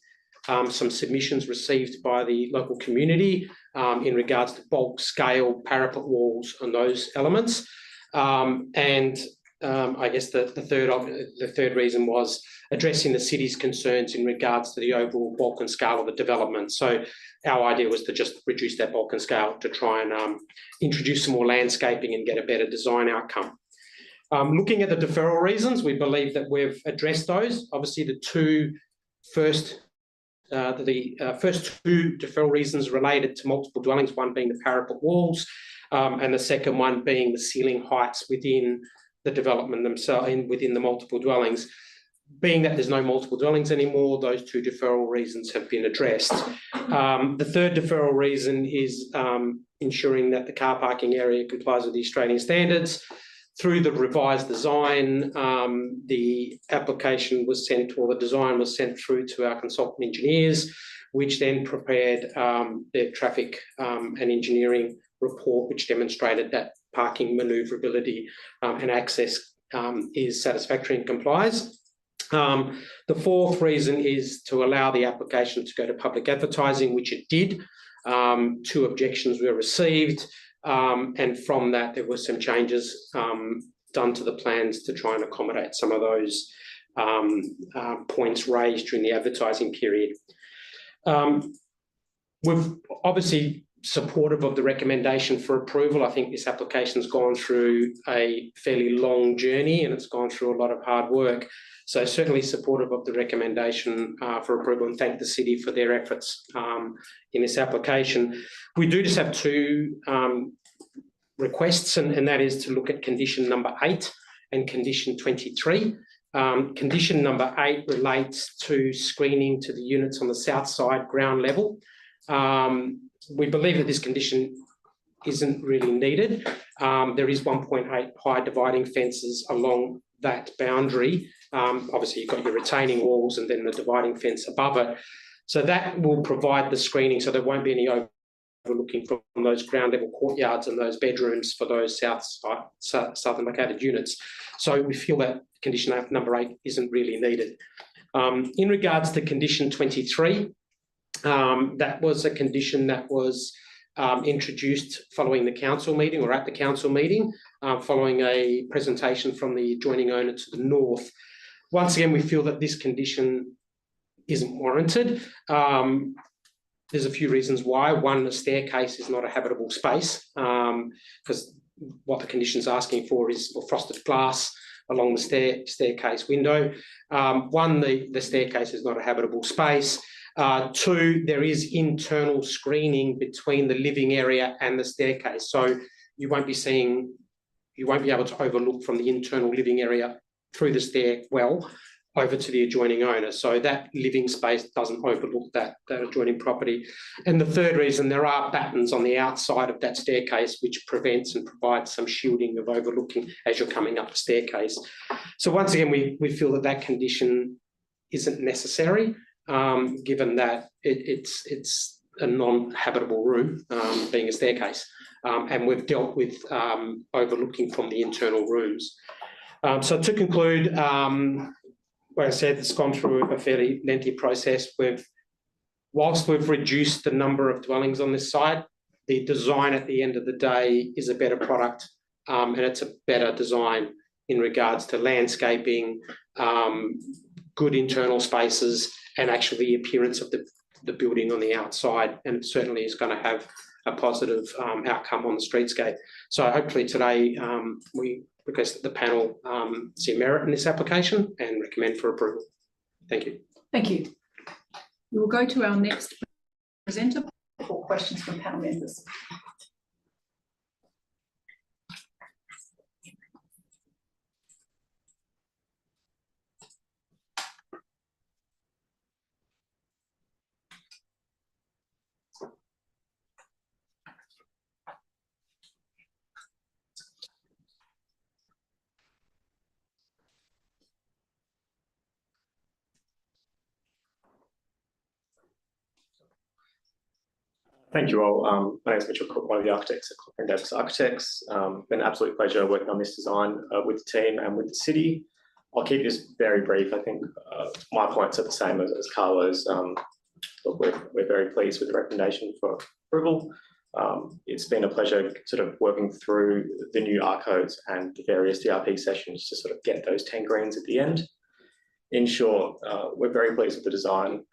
Speaker 12: some submissions received by the local community in regards to bulk scale, parapet walls and those elements. I guess the third reason was addressing the city's concerns in regards to the overall bulk and scale of the development. So our idea was to just reduce that bulk and scale to try and introduce some more landscaping and get a better design outcome. Looking at the deferral reasons, we believe that we've addressed those. Obviously, the first 2 deferral reasons related to multiple dwellings, one being the parapet walls, and the second one being the ceiling heights within the development themselves and within the multiple dwellings. Being that there's no multiple dwellings anymore, those 2 deferral reasons have been addressed. The third deferral reason is ensuring that the car parking area complies with the Australian standards. Through the revised design, the application was sent, or the design was sent through to our consultant engineers, which then prepared their traffic and engineering report, which demonstrated that parking manoeuvrability and access is satisfactory and complies. The fourth reason is to allow the application to go to public advertising, which it did. 2 objections were received, and from that there were some changes done to the plans to try and accommodate some of those points raised during the advertising period. We've obviously supportive of the recommendation for approval. I think this application's gone through a fairly long journey and it's gone through a lot of hard work. So certainly supportive of the recommendation for approval, and thank the city for their efforts in this application. We do just have 2 requests, and that is to look at condition number 8 and condition 23. Condition number 8 relates to screening to the units on the south side ground level. We believe that this condition isn't really needed. There is 1.8 high dividing fences along that boundary. Obviously, you've got your retaining walls and then the dividing fence above it. So that will provide the screening, so there won't be any overlooking from those ground level courtyards and those bedrooms for those southern located units. So we feel that condition number 8 isn't really needed. In regards to condition 23, that was a condition that was introduced following the council meeting or at the council meeting, following a presentation from the adjoining owner to the north. Once again, we feel that this condition isn't warranted. There's a few reasons why. One, the staircase is not a habitable space, because what the condition's asking for is frosted glass along the staircase window. One, the staircase is not a habitable space. 2, there is internal screening between the living area and the staircase. So you won't be able to overlook from the internal living area through the stairwell over to the adjoining owner. So that living space doesn't overlook that adjoining property. And the third reason, there are battens on the outside of that staircase which prevents and provides some shielding of overlooking as you're coming up the staircase. So once again, we feel that condition isn't necessary, given that it's a non-habitable room, being a staircase. And we've dealt with overlooking from the internal rooms. So to conclude, like I said, it's gone through a fairly lengthy process. Whilst we've reduced the number of dwellings on this site, the design at the end of the day is a better product, and it's a better design in regards to landscaping, good internal spaces, and actually the appearance of the building on the outside. And it certainly is going to have a positive outcome on the streetscape. So hopefully today we request that the panel see merit in this application and recommend for approval. Thank you.
Speaker 1: Thank you. We will go to our next presenter for questions from panel members.
Speaker 13: Thank you all. My name is Mitchell Cook, one of the architects at Clocker & Davis Architects. Been an absolute pleasure working on this design with the team and with the city. I'll keep this very brief. I think my points are the same as Carlo's. But we're very pleased with the recommendation for approval. It's been a pleasure sort of working through the new R codes and the various DRP sessions to sort of get those 10 greens at the end. In short, we're very pleased with the design.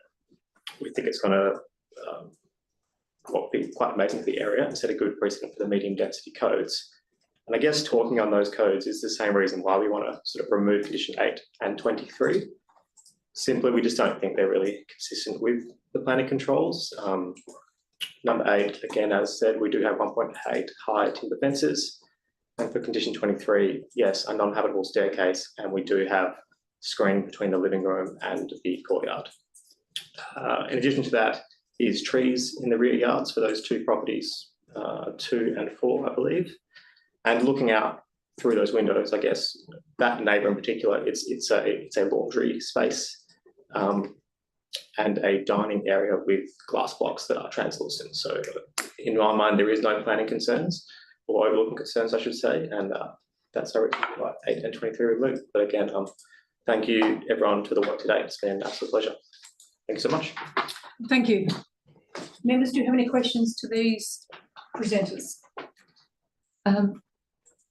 Speaker 13: We think it's going to be quite amazing for the area and set a good precedent for the medium density codes. And I guess talking on those codes is the same reason why we want to sort of remove condition 8 and 23. Simply, we just don't think they're really consistent with the planning controls. Number 8, again, as said, we do have 1.8 high timber fences. And for condition 23, yes, a non-habitable staircase, and we do have screening between the living room and the courtyard. In addition to that, is trees in the rear yards for those 2 properties, 2 and 4, I believe. And looking out through those windows, I guess that neighbour in particular, it's a laundry space and a dining area with glass blocks that are translucent. So in my mind, there is no planning concerns or overlooking concerns, I should say, and that's our 8 and 23 removed. But again, thank you everyone for the work today. It's been an absolute pleasure. Thank you so much.
Speaker 1: Thank you. Members, do you have any questions to these presenters?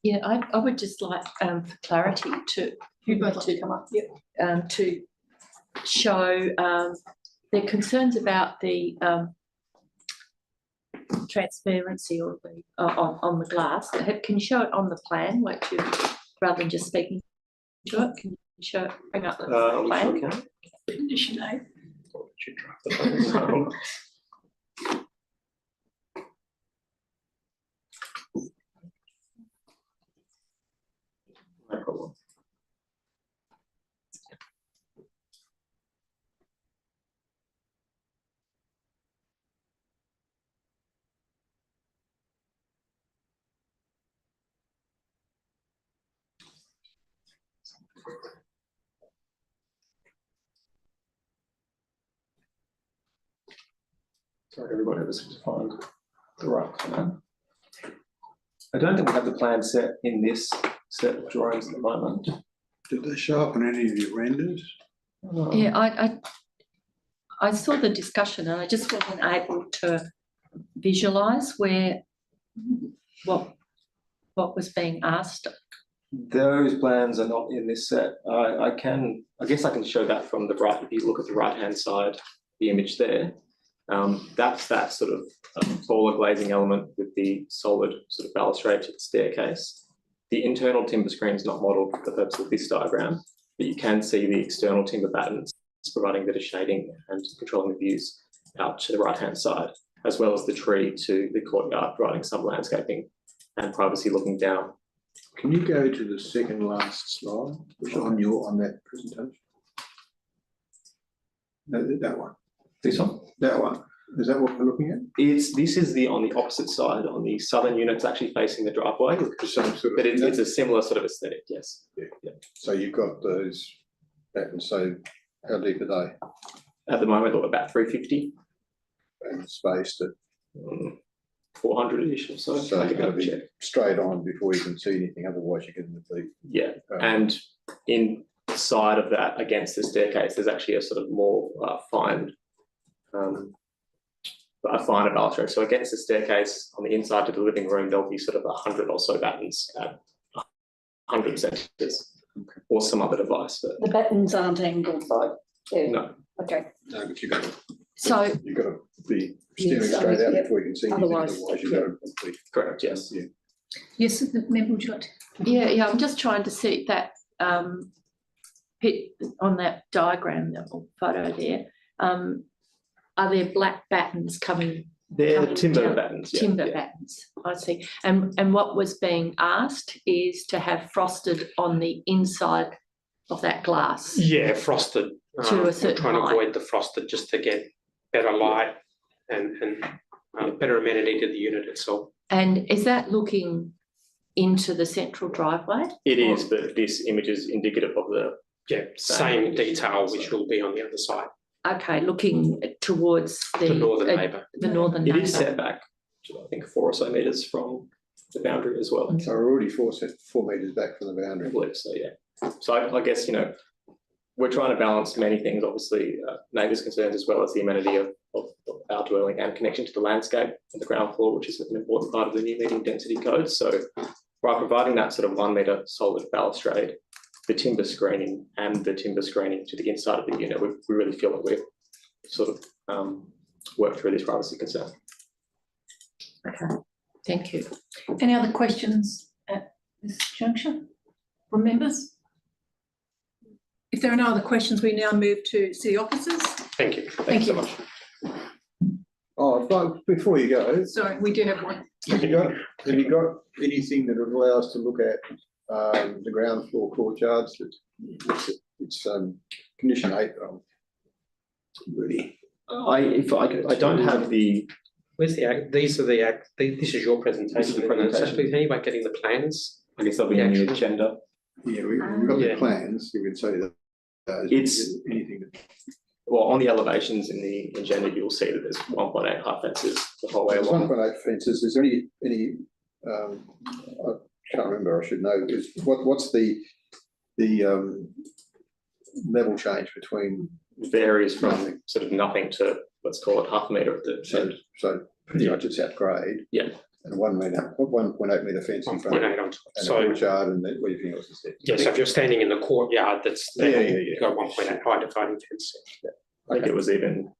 Speaker 10: Yeah, I would just like for clarity to
Speaker 1: come up. Yep.
Speaker 10: To show their concerns about the transparency or the on the glass. Can you show it on the plan, rather than just speaking to it? Can you bring up the plan?
Speaker 13: Okay.
Speaker 10: Condition 8.
Speaker 13: No problem. Sorry, everybody was to find the right plan. I don't think we have the plan set in this set of drawings at the moment.
Speaker 4: Did they show up on any of your renders?
Speaker 10: Yeah, I saw the discussion and I just wasn't able to visualise what was being asked.
Speaker 13: Those plans are not in this set. I guess I can show that from the right. If you look at the right-hand side, the image there, that's that sort of taller glazing element with the solid sort of balustrade to the staircase. The internal timber screen is not modelled for the purpose of this diagram, but you can see the external timber battens providing a bit of shading and controlling the views out to the right-hand side, as well as the tree to the courtyard, providing some landscaping and privacy looking down.
Speaker 4: Can you go to the second last slide, which on that presentation? No, that one.
Speaker 13: This one?
Speaker 4: That one. Is that what we're looking at?
Speaker 13: This is on the opposite side, on the southern unit. It's actually facing the driveway, but it's a similar sort of aesthetic, yes.
Speaker 4: Yeah. So you've got those patterns. So how deep are they?
Speaker 13: At the moment, about 350.
Speaker 4: And spaced at
Speaker 13: 400-ish or so.
Speaker 4: So you've got to be straight on before you can see anything, otherwise you get in the deep.
Speaker 13: Yeah, and inside of that, against the staircase, there's actually a sort of more finer balustrade. So against the staircase, on the inside to the living room, there'll be sort of 100 or so battens at 100 centimetres, or some other device. But
Speaker 7: The battens aren't angled like. Yeah.
Speaker 13: no.
Speaker 7: Okay.
Speaker 4: No, but you've got
Speaker 10: So
Speaker 4: to be steering
Speaker 7: so,
Speaker 4: straight out
Speaker 7: yeah.
Speaker 4: before you can see anything,
Speaker 7: Otherwise,
Speaker 4: otherwise you've got to be
Speaker 13: Correct, yes.
Speaker 4: Yeah.
Speaker 1: Yes, the member, would you like to?
Speaker 10: yeah, I'm just trying to see that pit on that diagram, that photo there. Are there black battens coming?
Speaker 13: They're timber
Speaker 10: down?
Speaker 13: battens. Yeah,
Speaker 10: Timber
Speaker 13: yeah.
Speaker 10: battens, I see. And what was being asked is to have frosted on the inside of that glass.
Speaker 12: Yeah, frosted.
Speaker 10: To a
Speaker 12: We're
Speaker 10: certain
Speaker 12: trying to
Speaker 10: height.
Speaker 12: avoid the frosted just to get better light and better amenity to the unit itself.
Speaker 10: And is that looking into the central driveway?
Speaker 13: It is, but this image is indicative of the
Speaker 12: Same detail, which will be on the other side.
Speaker 10: Okay, looking towards the
Speaker 12: northern neighbour.
Speaker 10: The northern
Speaker 13: It
Speaker 10: neighbour.
Speaker 13: is set back, I think 4 or so metres from the boundary as well.
Speaker 4: So we're already 4 metres back from the
Speaker 13: I
Speaker 4: boundary.
Speaker 13: believe so, yeah. So I guess, we're trying to balance many things, obviously, neighbours' concerns as well as the amenity of our dwelling and connection to the landscape on the ground floor, which is an important part of the new medium density code. So by providing that sort of 1 metre solid balustrade, the timber screening and the timber screening to the inside of the unit, we really feel that we've sort of worked through this privacy concern.
Speaker 10: Okay, thank you.
Speaker 1: Any other questions at this juncture from members? If there are no other questions, we now move to city officers.
Speaker 12: Thank you.
Speaker 1: Thank you.
Speaker 12: So much.
Speaker 4: Oh, but before you go,
Speaker 1: Sorry, we do have one.
Speaker 4: have you got anything that would allow us to look at the ground floor courtyards? It's condition 8. Really.
Speaker 13: I don't have the.
Speaker 12: Where's the act? These are the act. This is your presentation.
Speaker 13: This is the presentation.
Speaker 12: So anyway, getting the plans.
Speaker 13: I guess they'll be on the agenda.
Speaker 4: Yeah, we've got the
Speaker 12: Yeah.
Speaker 4: plans. You would say that.
Speaker 13: It's-
Speaker 4: anything that.
Speaker 13: Well, on the elevations in the agenda, you'll see that there's 1.8 high fences the whole way
Speaker 4: There's
Speaker 13: along.
Speaker 4: 1.8 fences. Is there any? I can't remember. I should know. What's the level change between?
Speaker 13: Varies from
Speaker 4: Nothing.
Speaker 13: sort of nothing to, let's call it, half a metre at the end.
Speaker 4: So pretty much it's at grade.
Speaker 13: Yeah.
Speaker 4: And 1.8 metre fence in front of
Speaker 12: 1.8
Speaker 4: it,
Speaker 12: on.
Speaker 4: and a
Speaker 12: So
Speaker 4: courtyard and then everything else is there.
Speaker 12: yeah, so if you're standing in the courtyard, that's
Speaker 4: Yeah.
Speaker 12: you've got 1.8 height dividing fence.
Speaker 13: I think it was even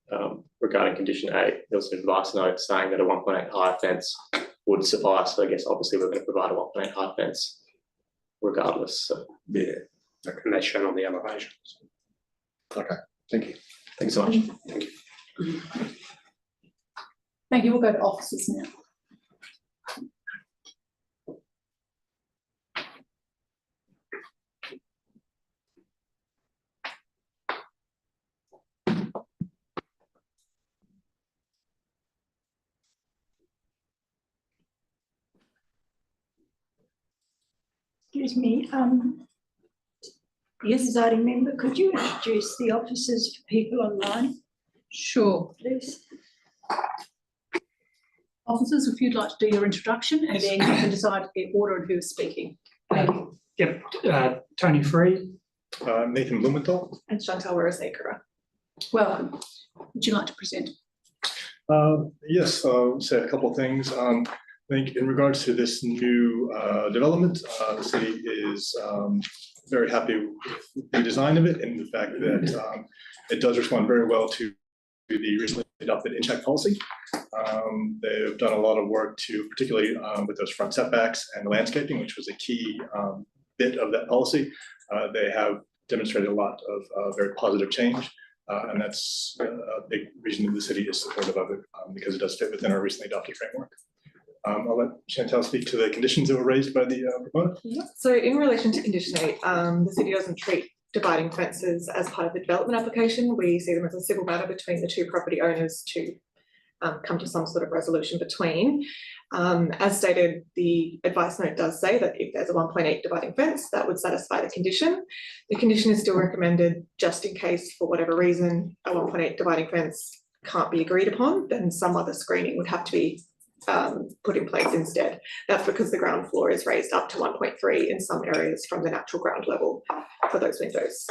Speaker 13: regarding condition 8, there was an advice note saying that a 1.8 high fence would suffice. So I guess obviously we're going to provide a 1.8 high fence regardless. So
Speaker 4: Yeah.
Speaker 12: And that's shown on the elevation.
Speaker 4: Okay. Thank you.
Speaker 13: thanks so much.
Speaker 12: Thank you.
Speaker 1: Thank you. We'll go to officers now.
Speaker 11: Excuse me,
Speaker 1: Yes,
Speaker 11: Presiding member, could you introduce the officers for people online,
Speaker 1: sure.
Speaker 11: please?
Speaker 1: Officers, if you'd like to do your introduction, and then you can decide the order of who is speaking.
Speaker 14: Yep, Tony Free.
Speaker 15: Nathan Blumenthal.
Speaker 1: And Chantal Rosacre. Welcome. Would you like to present?
Speaker 15: Yes, I'll say a couple of things. I think in regards to this new development, the city is very happy with the design of it and the fact that it does respond very well to the recently adopted in-check policy. They've done a lot of work to, particularly with those front setbacks and the landscaping, which was a key bit of that policy. They have demonstrated a lot of very positive change. And that's a big reason that the city is supportive of it because it does fit within our recently adopted framework. I'll let Chantal speak to the conditions that were raised by the proponent.
Speaker 16: So in relation to condition 8, the city doesn't treat dividing fences as part of the development application. We see them as a civil matter between the two property owners to come to some sort of resolution between. As stated, the advice note does say that if there's a 1.8 dividing fence, that would satisfy the condition. The condition is still recommended just in case, for whatever reason, a 1.8 dividing fence can't be agreed upon, then some other screening would have to be put in place instead. That's because the ground floor is raised up to 1.3 in some areas from the natural ground level for those windows.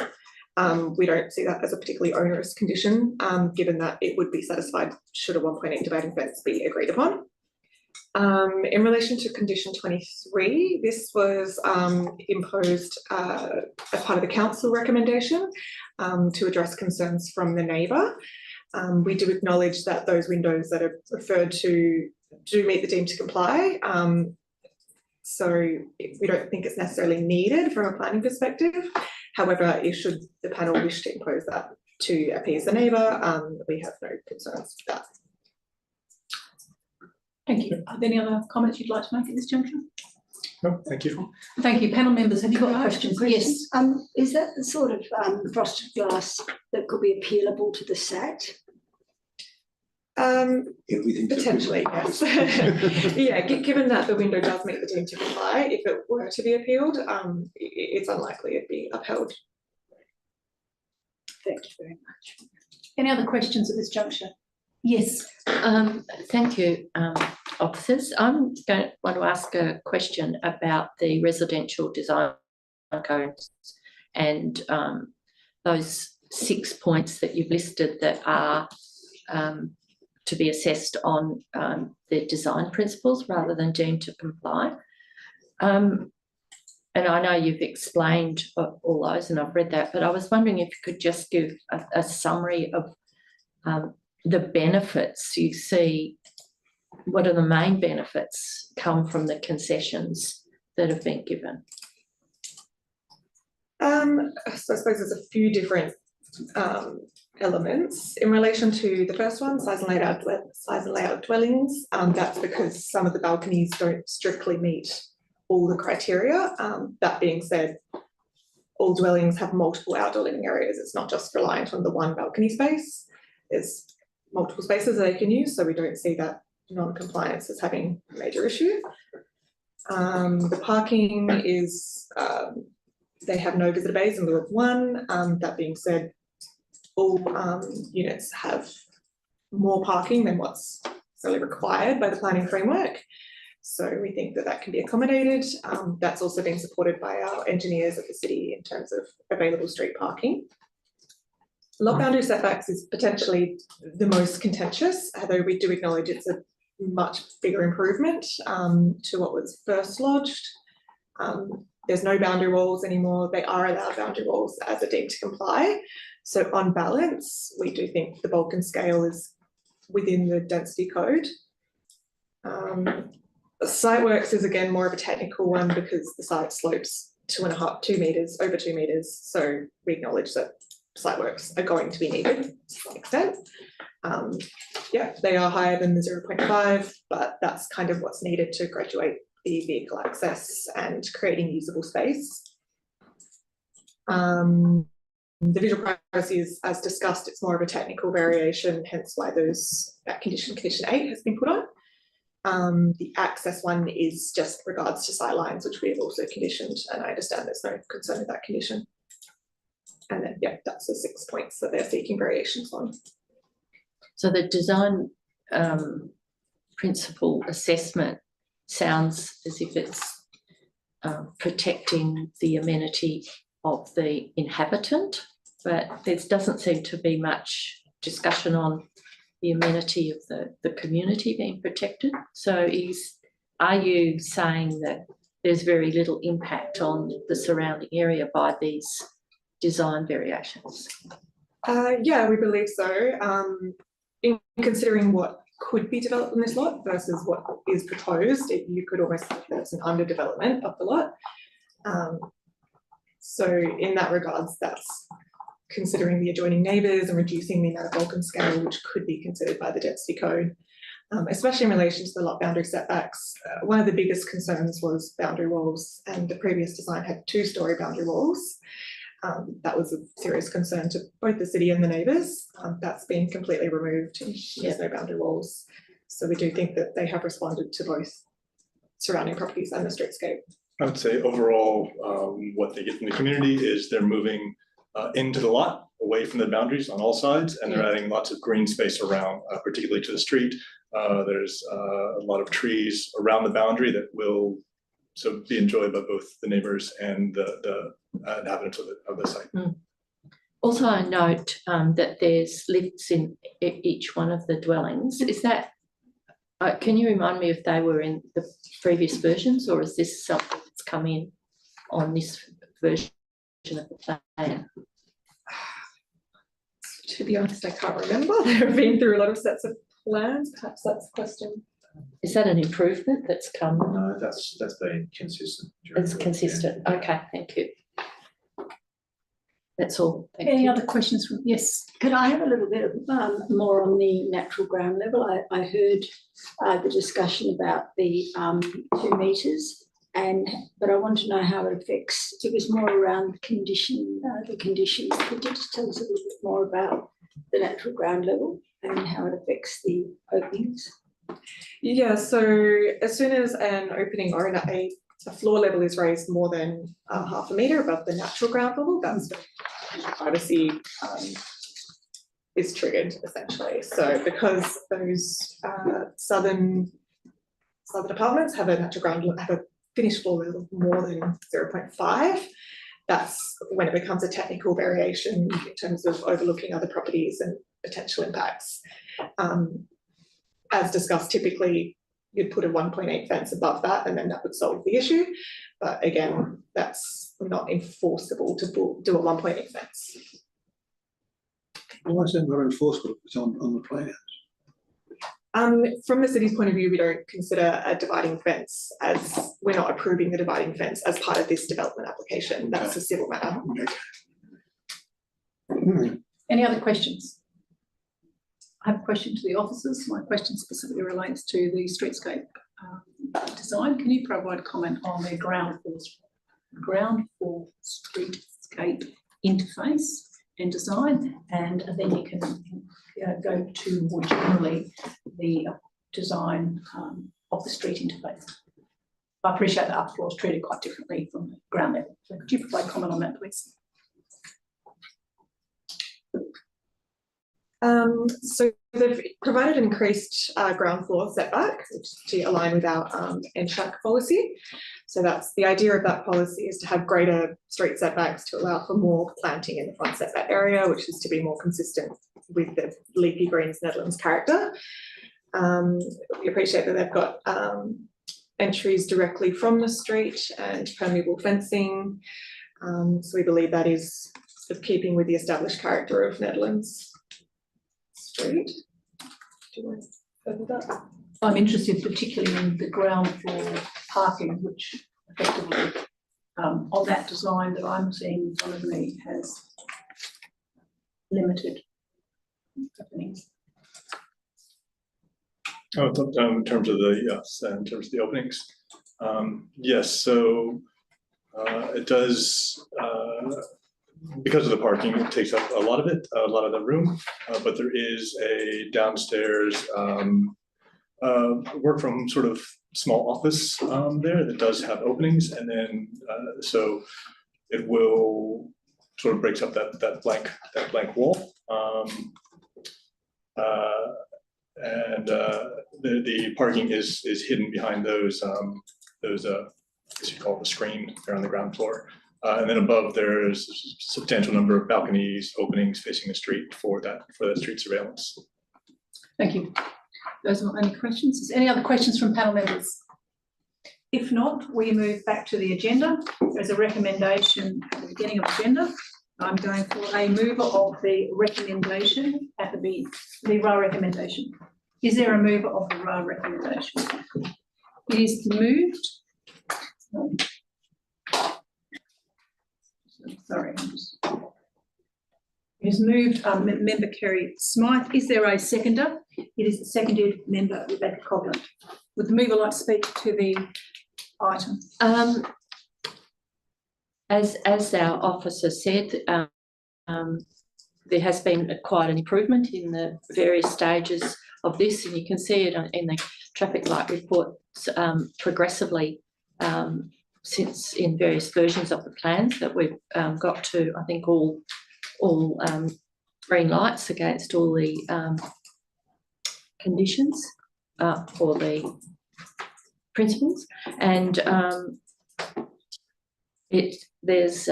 Speaker 16: We don't see that as a particularly onerous condition, given that it would be satisfied should a 1.8 dividing fence be agreed upon. In relation to condition 23, this was imposed as part of the council recommendation to address concerns from the neighbour. We do acknowledge that those windows that are referred to do meet the deemed to comply. So we don't think it's necessarily needed from a planning perspective. However, should the panel wish to impose that to appease the neighbour, we have no concerns with that.
Speaker 1: Thank you. Are there any other comments you'd like to make at this juncture?
Speaker 15: No, thank you.
Speaker 1: Thank you. Panel members, have you got questions? Yes.
Speaker 11: Is that the sort of frosted glass that could be appealable to the SAT?
Speaker 16: Potentially, yes. Yeah, given that the window does meet the deemed to comply, if it were to be appealed, it's unlikely it'd be upheld.
Speaker 11: Thank you very much.
Speaker 1: Any other questions at this juncture? Yes.
Speaker 10: Thank you, officers. I'm going to want to ask a question about the residential design codes and those 6 points that you've listed that are to be assessed on the design principles rather than deemed to comply. And I know you've explained all those and I've read that, but I was wondering if you could just give a summary of the benefits you see. What are the main benefits come from the concessions that have been given?
Speaker 16: So I suppose there's a few different elements. In relation to the first one, size and layout of dwellings, that's because some of the balconies don't strictly meet all the criteria. That being said, all dwellings have multiple outdoor living areas. It's not just reliant on the one balcony space. There's multiple spaces that they can use, so we don't see that non-compliance as having a major issue. The parking is, they have no visitor bays in lieu of one. That being said, all units have more parking than what's necessarily required by the planning framework. So we think that that can be accommodated. That's also been supported by our engineers at the city in terms of available street parking. Lot boundary setbacks is potentially the most contentious, although we do acknowledge it's a much bigger improvement to what was first lodged. There's no boundary walls anymore. They are allowed boundary walls as a deemed to comply. So on balance, we do think the bulk and scale is within the density code. Site works is again more of a technical one because the site slopes 2 meters, over 2 meters. So we acknowledge that site works are going to be needed to some extent. Yeah, they are higher than the 0.5, but that's kind of what's needed to graduate the vehicle access and creating usable space. The visual privacy is, as discussed, it's more of a technical variation, hence why that condition 8 has been put on. The access one is just regards to sight lines, which we have also conditioned, and I understand there's no concern with that condition. And then, yeah, that's the 6 points that they're seeking variations on.
Speaker 10: So the design principle assessment sounds as if it's protecting the amenity of the inhabitant, but there doesn't seem to be much discussion on the amenity of the community being protected. So are you saying that there's very little impact on the surrounding area by these design variations?
Speaker 16: Yeah, we believe so. In considering what could be developed in this lot versus what is proposed, you could almost think that it's an underdevelopment of the lot. So in that regards, that's considering the adjoining neighbours and reducing the amount of bulk and scale which could be considered by the density code, especially in relation to the lot boundary setbacks. One of the biggest concerns was boundary walls, and the previous design had 2-storey boundary walls. That was a serious concern to both the city and the neighbours. That's been completely removed and there's no boundary walls. So we do think that they have responded to both surrounding properties and the streetscape.
Speaker 15: I would say overall, what they get from the community is they're moving into the lot, away from the boundaries on all sides, and they're adding lots of green space around, particularly to the street. There's a lot of trees around the boundary that will be enjoyed by both the neighbors and the inhabitants of the site.
Speaker 10: Also, I note that there's lifts in each one of the dwellings. Is that, can you remind me if they were in the previous versions, or is this something that's come in on this version of the plan?
Speaker 16: To be honest, I can't remember. They've been through a lot of sets of plans. Perhaps that's the question.
Speaker 10: Is that an improvement that's come?
Speaker 17: No, that's been consistent.
Speaker 10: It's consistent. Okay, thank you. That's all. Thank
Speaker 11: Any
Speaker 10: you.
Speaker 11: other questions? Yes. Could I have a little bit of more on the natural ground level? I heard the discussion about the 2 metres, but I want to know how it affects. It was more around the conditions. Could you just tell us a little bit more about the natural ground level and how it affects the openings?
Speaker 16: Yeah, so as soon as an opening or a floor level is raised more than half a metre above the natural ground level, that's when privacy is triggered, essentially. So because those southern apartments have a natural ground, have a finished floor level of more than 0.5, that's when it becomes a technical variation in terms of overlooking other properties and potential impacts. As discussed, typically you'd put a 1.8 fence above that and then that would solve the issue. But again, that's not enforceable to do a 1.8 fence.
Speaker 4: Why is that not enforceable if it's on the plans?
Speaker 16: From the city's point of view, we don't consider a dividing fence, as we're not approving the dividing fence as part of this development application. That's a civil matter.
Speaker 1: Any other questions? I have a question to the officers. My question specifically relates to the streetscape design. Can you provide comment on their ground floor streetscape interface and design? And then you can go to more generally the design of the street interface. I appreciate that upper floor is treated quite differently from the ground level. So could you provide comment on that, please?
Speaker 16: So they've provided an increased ground floor setback, which is to align with our NSHAC policy. So that's the idea of that policy, is to have greater street setbacks to allow for more planting in the front setback area, which is to be more consistent with the leafy greens Nedlands character. We appreciate that they've got entries directly from the street and permeable fencing. So we believe that is sort of keeping with the established character of Nedlands Street. Do you want to further that?
Speaker 1: I'm interested particularly in the ground floor parking, which effectively on that design that I'm seeing in front of me has limited openings.
Speaker 15: Oh, in terms of the, yes, in terms of the openings. Yes, so it does, because of the parking, it takes up a lot of it, a lot of the room, but there is a downstairs work from sort of small office there that does have openings, and then so it will sort of breaks up that blank wall. The parking is hidden behind those as you call it, the screen there on the ground floor. And then above there's a substantial number of balconies, openings facing the street for that street surveillance.
Speaker 1: Thank you. Those are my only questions. Is there any other questions from panel members? If not, we move back to the agenda. There's a recommendation at the beginning of the agenda. I'm going for a mover of the recommendation at the RA recommendation. Is there a mover of the RA recommendation? It is moved. Sorry. It is moved, Member Kerry Smythe. Is there a seconder? It is seconded, Member Rebecca Coglan. Would the mover like to speak to the item?
Speaker 10: As our officer said, there has been quite an improvement in the various stages of this, and you can see it in the traffic light reports progressively since in various versions of the plans that we've got to, I think, all green lights against all the conditions for the principles, and there's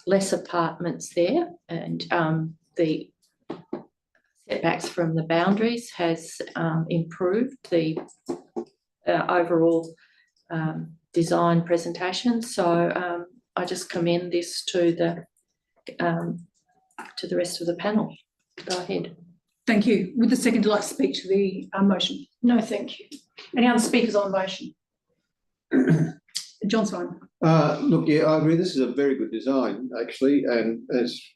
Speaker 10: less apartments there, and the setbacks from the boundaries has improved the overall design presentation. So I just commend this to the rest of the panel. Go ahead.
Speaker 1: Thank you. Would the seconder like to speak to the motion?
Speaker 7: No, thank you.
Speaker 1: Any other speakers on the motion? John Simon.
Speaker 4: Look, yeah, I agree. This is a very good design, actually, and it's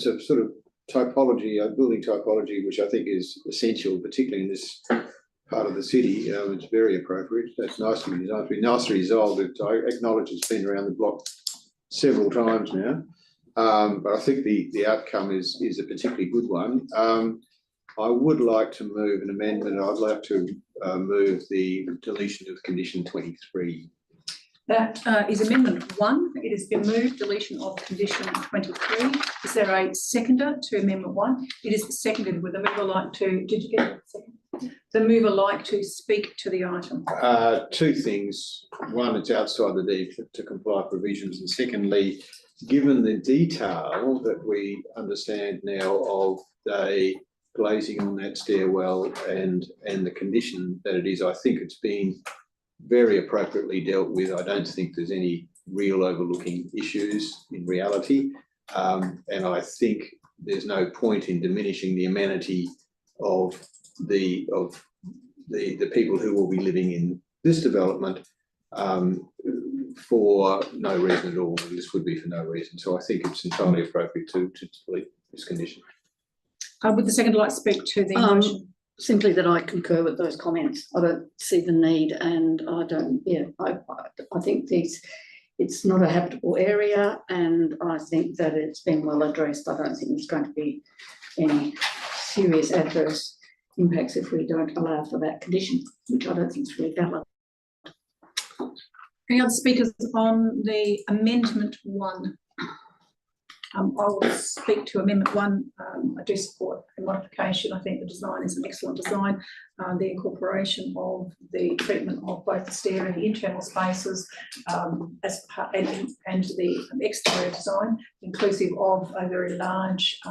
Speaker 4: a sort of typology, a building typology, which I think is essential, particularly in this part of the city. It's very appropriate. That's nicely designed. It's been nicely resolved. I acknowledge it's been around the block several times now, but I think the outcome is a particularly good one. I would like to move an amendment. I'd like to move the deletion of condition 23.
Speaker 1: That is amendment 1. It has been moved, deletion of condition 23. Is there a seconder to amendment 1? It is seconded. Would the mover like to, did you get a second? The mover like to speak to the item?
Speaker 4: Two things. One, it's outside the deed to comply provisions. And secondly, given the detail that we understand now of the glazing on that stairwell and the condition that it is, I think it's been very appropriately dealt with. I don't think there's any real overlooking issues in reality, and I think there's no point in diminishing the amenity of the people who will be living in this development for no reason at all. This would be for no reason, so I think it's entirely appropriate to delete this condition.
Speaker 1: Would the seconder like to speak to the motion?
Speaker 7: Simply that I concur with those comments. I don't see the need, and I don't. Yeah, I think it's not a habitable area, and I think that it's been well addressed. I don't think there's going to be any serious adverse impacts if we don't allow for that condition, which I don't think is really valid.
Speaker 1: Any other speakers on the amendment 1? I will speak to amendment 1. I do support the modification. I think the design is an excellent design. The incorporation of the treatment of both the stair and the internal spaces as part, and the exterior design, inclusive of a very large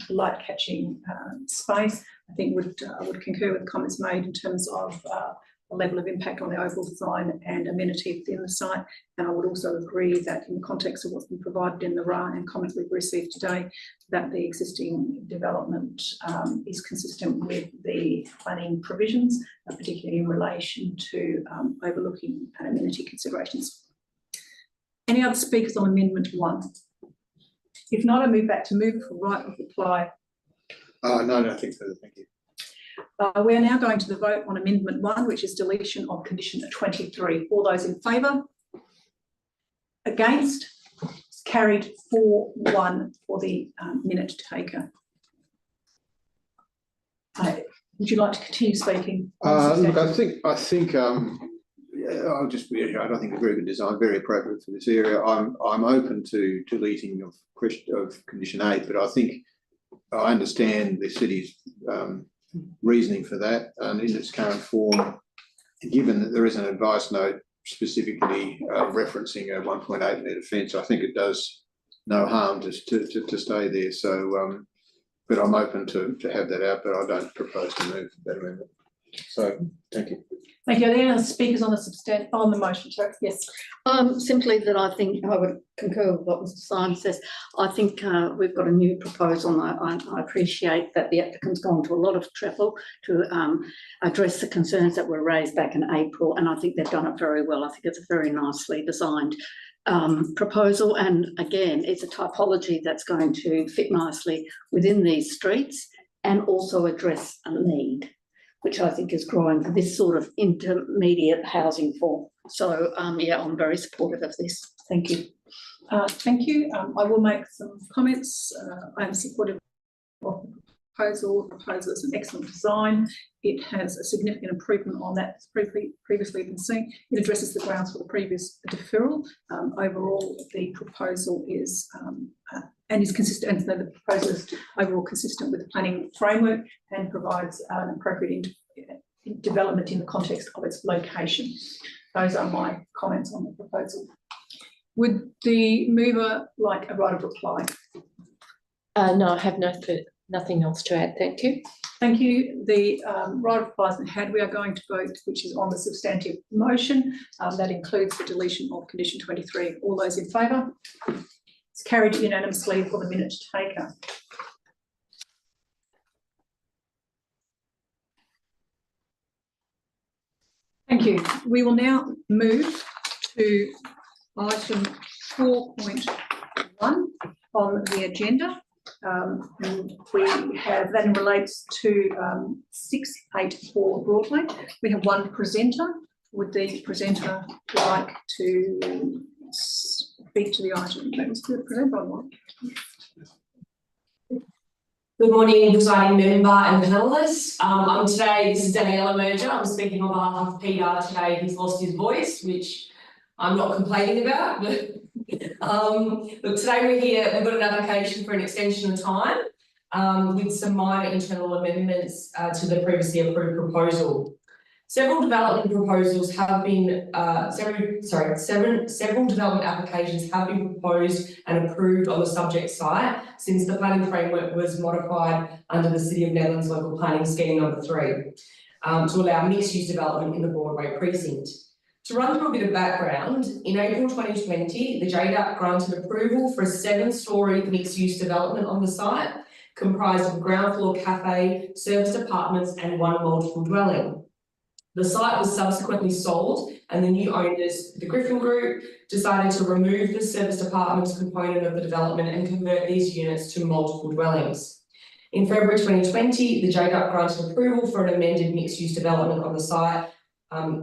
Speaker 1: light catching space, I think I would concur with the comments made in terms of a level of impact on the overall design and amenity within the site. And I would also agree that in the context of what's been provided in the RA and comments we've received today, that the existing development is consistent with the planning provisions, particularly in relation to overlooking amenity considerations. Any other speakers on amendment 1? If not, I move back to move for right of reply.
Speaker 4: No, nothing further. Thank you.
Speaker 1: We are now going to the vote on amendment 1, which is deletion of condition 23. All those in favour? Against? It's carried 4-1 for the minute taker. Would you like to continue speaking?
Speaker 4: Look, I think I'll just reiterate, I don't think it's a very good design, very appropriate for this area. I'm open to deleting of condition 8, but I think I understand the city's reasoning for that, and in its current form, given that there is an advice note specifically referencing a 1.8 metre fence, I think it does no harm to stay there. So, but I'm open to have that out, but I don't propose to move that amendment. So, thank you.
Speaker 1: Thank you. Are there any other speakers on the motion? Sorry. Yes.
Speaker 7: Simply that I think I would concur with what Mr. Syme says. I think we've got a new proposal, and I appreciate that the applicant's gone to a lot of trouble to address the concerns that were raised back in April, and I think they've done it very well. I think it's a very nicely designed proposal, and again, it's a typology that's going to fit nicely within these streets and also address a need, which I think is growing for this sort of intermediate housing form. So, yeah, I'm very supportive of this. Thank you.
Speaker 1: Thank you. I will make some comments. I am supportive of the proposal. The proposal is an excellent design. It has a significant improvement on that that's previously been seen. It addresses the grounds for the previous deferral. Overall, the proposal is and is consistent, and the proposal is overall consistent with the planning framework and provides an appropriate development in the context of its location. Those are my comments on the proposal. Would the mover like a right of reply?
Speaker 10: No, I have nothing else to add. Thank you.
Speaker 1: Thank you. The right of reply has been had. We are going to vote, which is on the substantive motion. That includes the deletion of condition 23. All those in favour? It's carried unanimously for the minute taker. Thank you. We will now move to item 4.1 on the agenda. We have that relates to 684 Broadway. We have one presenter. Would the presenter like to speak to the item? Please, the presenter online.
Speaker 18: Good morning, presiding member and panellists. This is Daniela Merger. I'm speaking on behalf of Peter today. He's lost his voice, which I'm not complaining about. But look, today we're here. We've got an application for an extension of time with some minor internal amendments to the previously approved proposal. Several development proposals have been, several development applications have been proposed and approved on the subject site since the planning framework was modified under the City of Nedlands Local Planning Scheme number 3 to allow mixed-use development in the Broadway precinct. To run through a bit of background, in April 2020, the JDAP granted approval for a 7-storey mixed-use development on the site, comprised of ground floor cafe, serviced apartments and one multiple dwelling. The site was subsequently sold and the new owners, the Griffin Group, decided to remove the serviced apartments component of the development and convert these units to multiple dwellings. In February 2020, the JDAP granted approval for an amended mixed-use development on the site,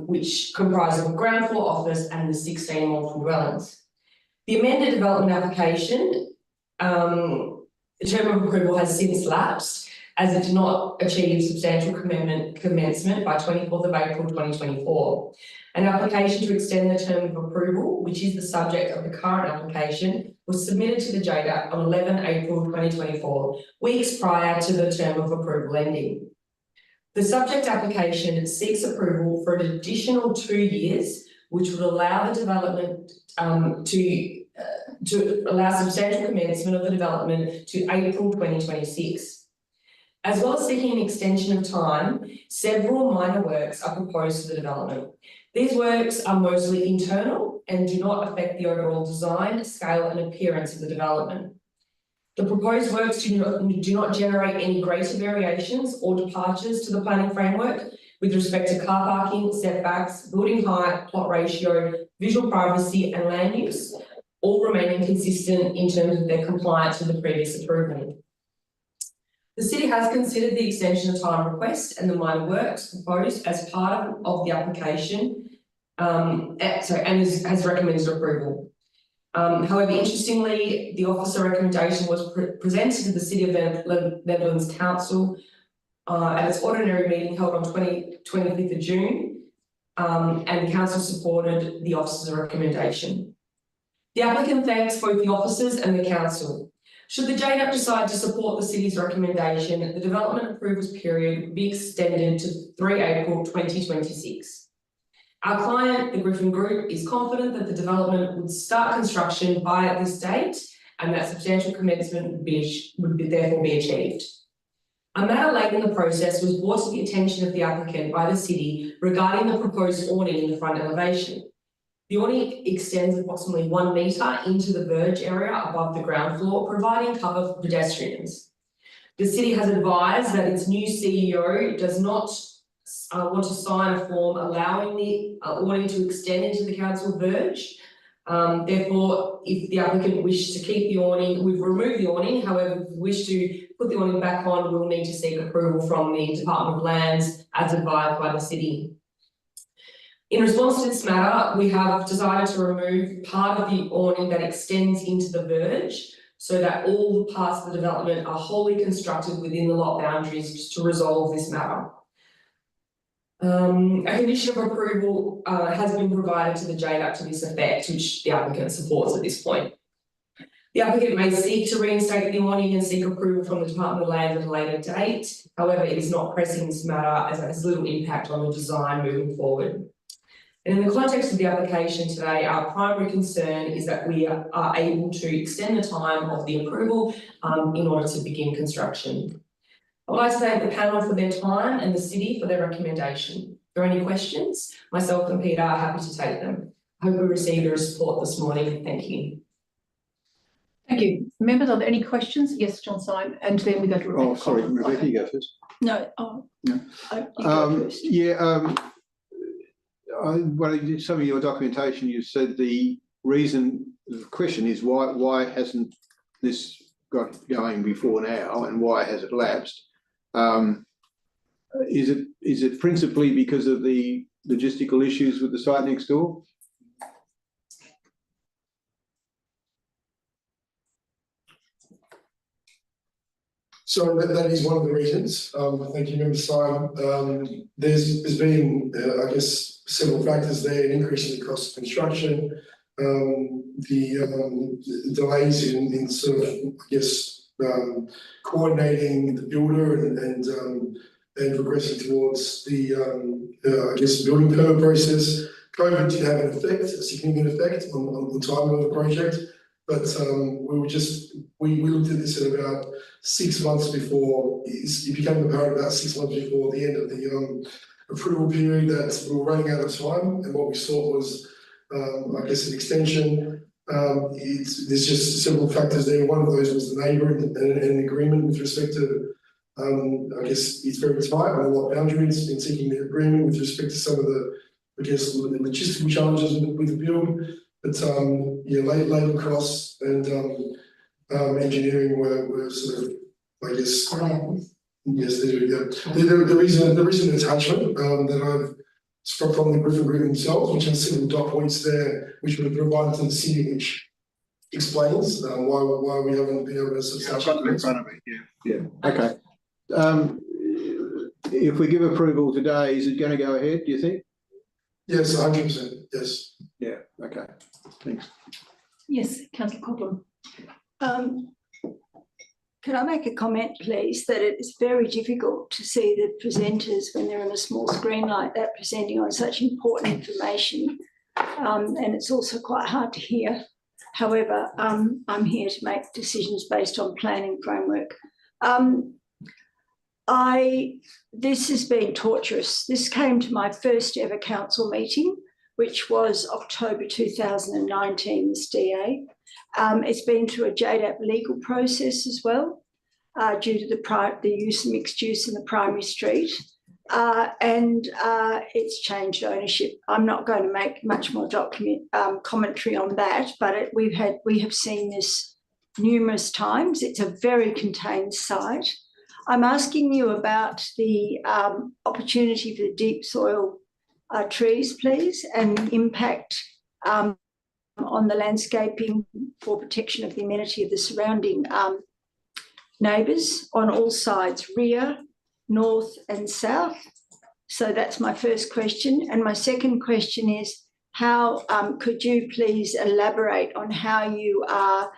Speaker 18: which comprised of a ground floor office and the 16 multiple dwellings. The amended development application, the term of approval has since lapsed, as it did not achieve substantial commencement by 24th of April 2024. An application to extend the term of approval, which is the subject of the current application, was submitted to the JDAP on 11 April 2024, weeks prior to the term of approval ending. The subject application seeks approval for an additional 2 years, which would allow the development to allow substantial commencement of the development to April 2026. As well as seeking an extension of time, several minor works are proposed for the development. These works are mostly internal and do not affect the overall design, scale and appearance of the development. The proposed works do not generate any greater variations or departures to the planning framework with respect to car parking, setbacks, building height, plot ratio, visual privacy and land use, all remaining consistent in terms of their compliance with the previous approval. The City has considered the extension of time request and the minor works proposed as part of the application and has recommended approval. However, interestingly, the officer recommendation was presented to the City of Nedlands Council at its ordinary meeting held on 25th of June and council supported the officer's recommendation. The applicant thanks both the officers and the council. Should the JDAP decide to support the city's recommendation, the development approvals period would be extended to 3 April 2026. Our client, the Griffin Group, is confident that the development would start construction by this date and that substantial commencement would therefore be achieved. A matter late in the process was brought to the attention of the applicant by the city regarding the proposed awning in the front elevation. The awning extends approximately 1 metre into the verge area above the ground floor, providing cover for pedestrians. The city has advised that its new CEO does not want to sign a form allowing the awning to extend into the council verge. Therefore, if the applicant wishes to keep the awning, we've removed the awning. However, if we wish to put the awning back on, we'll need to seek approval from the Department of Lands as advised by the city. In response to this matter, we have decided to remove part of the awning that extends into the verge so that all the parts of the development are wholly constructed within the lot boundaries to resolve this matter. A condition of approval has been provided to the JDAP to this effect, which the applicant supports at this point. The applicant may seek to reinstate the awning and seek approval from the Department of Land at a later date. However, it is not pressing this matter as it has little impact on the design moving forward. And in the context of the application today, our primary concern is that we are able to extend the time of the approval in order to begin construction. I'd like to thank the panel for their time and the city for their recommendation. If there are any questions, myself and Peter are happy to take them. I hope we received your support this morning. Thank you.
Speaker 1: Thank you. Members, are there any questions? Yes, John Syme, and then we go to Rebecca.
Speaker 4: Oh, sorry, Rebecca, you go first.
Speaker 11: No,
Speaker 4: No.
Speaker 11: you go first.
Speaker 4: Yeah, well, some of your documentation, you said the question is why hasn't this got going before now, and why has it lapsed? Is it principally because of the logistical issues with the site next door?
Speaker 19: So that is one of the reasons. Thank you, Member Syme. There's been, I guess, several factors there: an increase in the cost of construction, the delays in sort of, I guess, coordinating the builder and progressing towards the, I guess, building permit process. COVID did have an effect, a significant effect on the timing of the project. But we looked at this at about 6 months before, it became apparent about 6 months before the end of the approval period that we were running out of time. And what we saw was, I guess, an extension. There's just several factors there. One of those was the neighbour and an agreement with respect to, I guess, it's very tight on a lot of boundaries in seeking the agreement with respect to some of the, I guess, the logistical challenges with the build. But yeah, labour costs and engineering were sort of, I guess, yes, there we go. There is an attachment that I've from the Griffin Group themselves, which has several dot points there, which would have provided to the city, which explains why we haven't been able to substantiate.
Speaker 4: I've got them in front of me. Yeah. Okay. If we give approval today, is it going to go ahead, do you think?
Speaker 19: Yes, 100%. Yes.
Speaker 4: Yeah. Okay. Thanks.
Speaker 1: Yes, Councillor Coghlan.
Speaker 11: Can I make a comment, please, that it is very difficult to see the presenters when they're on a small screen like that presenting on such important information, and it's also quite hard to hear. However, I'm here to make decisions based on planning framework. This has been torturous. This came to my first ever council meeting, which was October 2019, this DA. It's been through a JDAP legal process as well, due to the use of mixed use in the primary street. And it's changed ownership. I'm not going to make much more commentary on that, but we have seen this numerous times. It's a very contained site. I'm asking you about the opportunity for the deep soil trees, please, and the impact on the landscaping for protection of the amenity of the surrounding neighbours on all sides, rear, north and south. So that's my first question. And my second question is, how could you please elaborate on how you are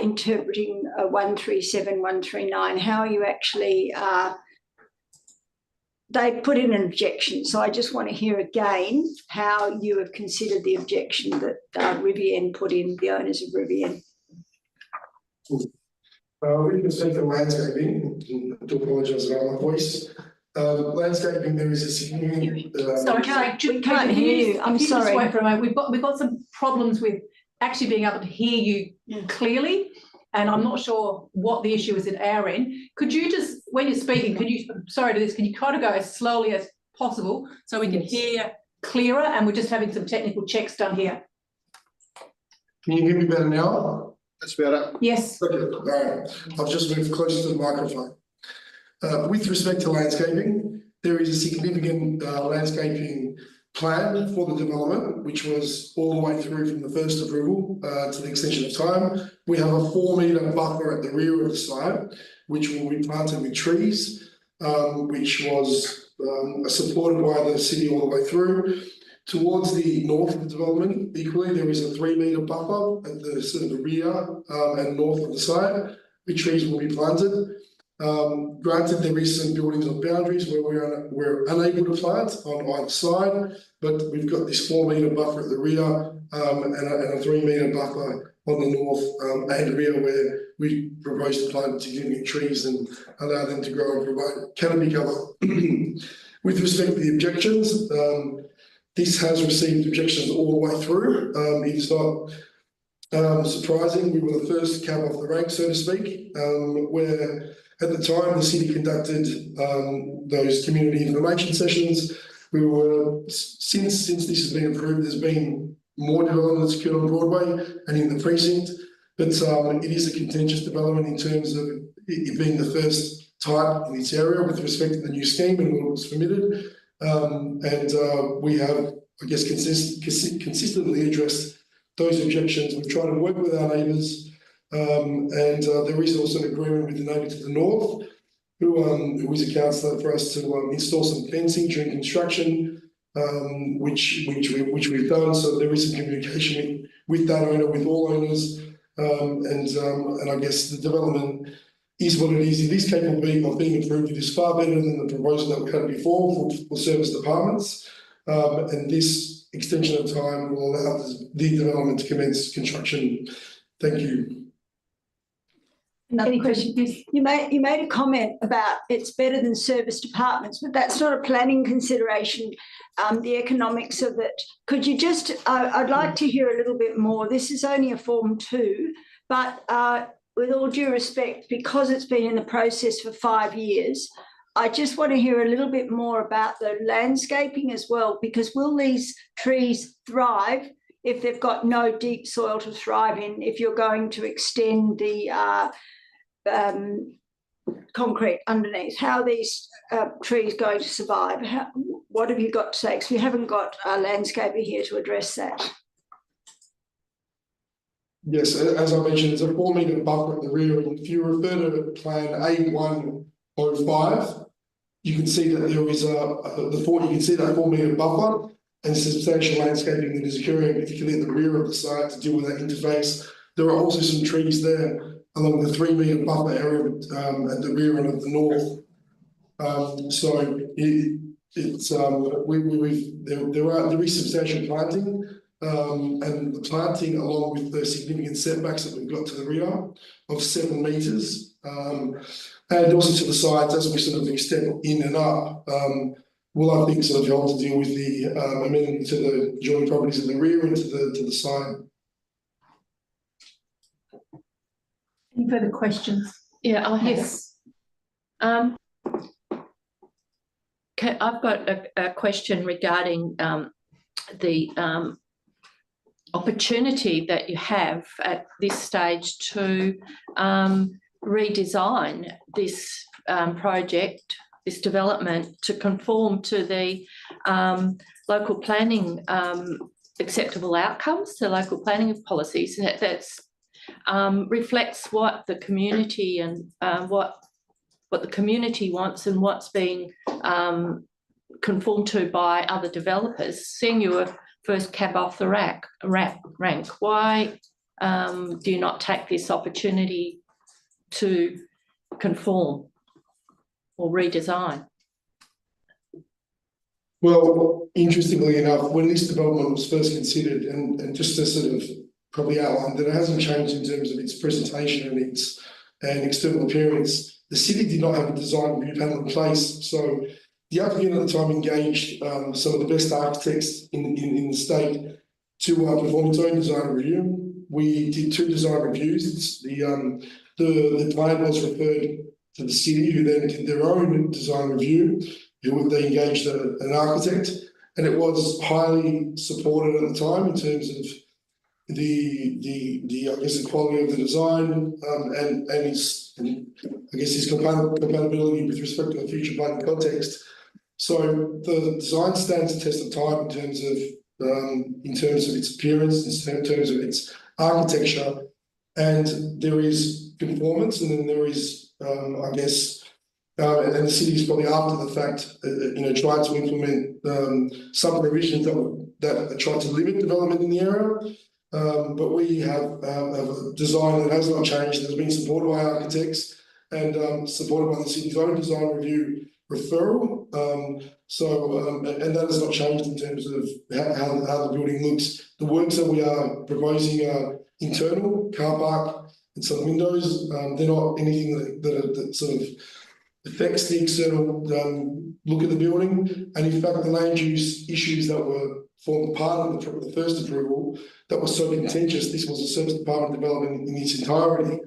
Speaker 11: interpreting 137, 139, how you actually they put in an objection. So I just want to hear again how you have considered the objection that Rivian put in, the owners of Rivian.
Speaker 19: With respect to landscaping, I do apologise about my voice. Landscaping, there is a significant.
Speaker 1: Sorry,
Speaker 11: we can't hear you. I'm sorry.
Speaker 1: Just wait for a moment. We've got some problems with actually being able to hear you clearly, and I'm not sure what the issue is at our end. Could you just, when you're speaking, can you kind of go as slowly as possible so we can hear clearer? And we're just having some technical checks done here.
Speaker 19: Can you hear me better now?
Speaker 4: That's better.
Speaker 1: Yes.
Speaker 19: Okay, all right. I've just moved closer to the microphone. With respect to landscaping, there is a significant landscaping plan for the development, which was all the way through from the first approval to the extension of time. We have a 4 metre buffer at the rear of the site, which will be planted with trees, which was supported by the city all the way through. Towards the north of the development, equally, there is a 3 metre buffer at the sort of the rear and north of the site, which trees will be planted. Granted, there is some buildings on boundaries where we're unable to plant on either side, but we've got this 4 metre buffer at the rear and a 3 metre buffer on the north and rear, where we propose to plant significant trees and allow them to grow and provide canopy cover. With respect to the objections, this has received objections all the way through. It's not surprising. We were the first cab off the rank, so to speak, where at the time the city conducted those community information sessions. We were, since this has been approved, there's been more development that's occurred on Broadway and in the precinct, but it is a contentious development in terms of it being the first type in its area with respect to the new scheme and what was permitted. We have, I guess, consistently addressed those objections. We've tried to work with our neighbours, and there is also an agreement with the neighbour to the north, who is a councillor, for us to install some fencing during construction, which we've done. So there is some communication with that owner, with all owners, and I guess the development is what it is. It is capable of being approved. It is far better than the proposal that we had before for service departments, and this extension of time will allow the development to commence construction. Thank you.
Speaker 11: Another question. You made a comment about it's better than service departments, but that's not a planning consideration, the economics of it. Could you just, I'd like to hear a little bit more. This is only a Form 2, but with all due respect, because it's been in the process for 5 years, I just want to hear a little bit more about the landscaping as well, because will these trees thrive if they've got no deep soil to thrive in, if you're going to extend the concrete underneath? How are these trees going to survive? What have you got to say? Because we haven't got a landscaper here to address that.
Speaker 19: Yes, as I mentioned, it's a 4 metre buffer at the rear, and if you refer to plan A105, you can see that there is you can see that 4 metre buffer and substantial landscaping that is occurring, particularly at the rear of the site, to deal with that interface. There are also some trees there along the 3 metre buffer area at the rear and at the north. There is substantial planting. And the planting, along with the significant setbacks that we've got to the rear of 7 metres, and also to the sides as we sort of extend in and up, will, I think, sort of help to deal with the amenity to the adjoining properties in the rear and to the side.
Speaker 1: Any further questions?
Speaker 10: Yeah, I have.
Speaker 1: Yes.
Speaker 10: I've got a question regarding the opportunity that you have at this stage to redesign this project, this development, to conform to the local planning acceptable outcomes, to local planning policies that's reflects what the community and what the community wants and what's being conformed to by other developers, seeing you were first cab off the rank, why do you not take this opportunity to conform or redesign?
Speaker 19: Well, interestingly enough, when this development was first considered, and just to sort of probably outline that it hasn't changed in terms of its presentation and its external appearance, the city did not have a design review panel in place. So the applicant at the time engaged some of the best architects in the state to perform its own design review. We did 2 design reviews. The plan was referred to the city, who then did their own design review. They engaged an architect, and it was highly supported at the time in terms of the I guess the quality of the design and its compatibility with respect to a future planning context. So the design stands the test of time in terms of its appearance, in terms of its architecture, and there is conformance, and then there is and the city is probably after the fact, tried to implement some provisions that tried to limit development in the area. But we have a design that has not changed, that has been supported by architects and supported by the city's own design review referral. And that has not changed in terms of how the building looks. The works that we are proposing are internal, car park and some windows. They're not anything that sort of affects the external look of the building. And in fact, the land use issues that formed part of the first approval that was so contentious, this was a service department development in its entirety,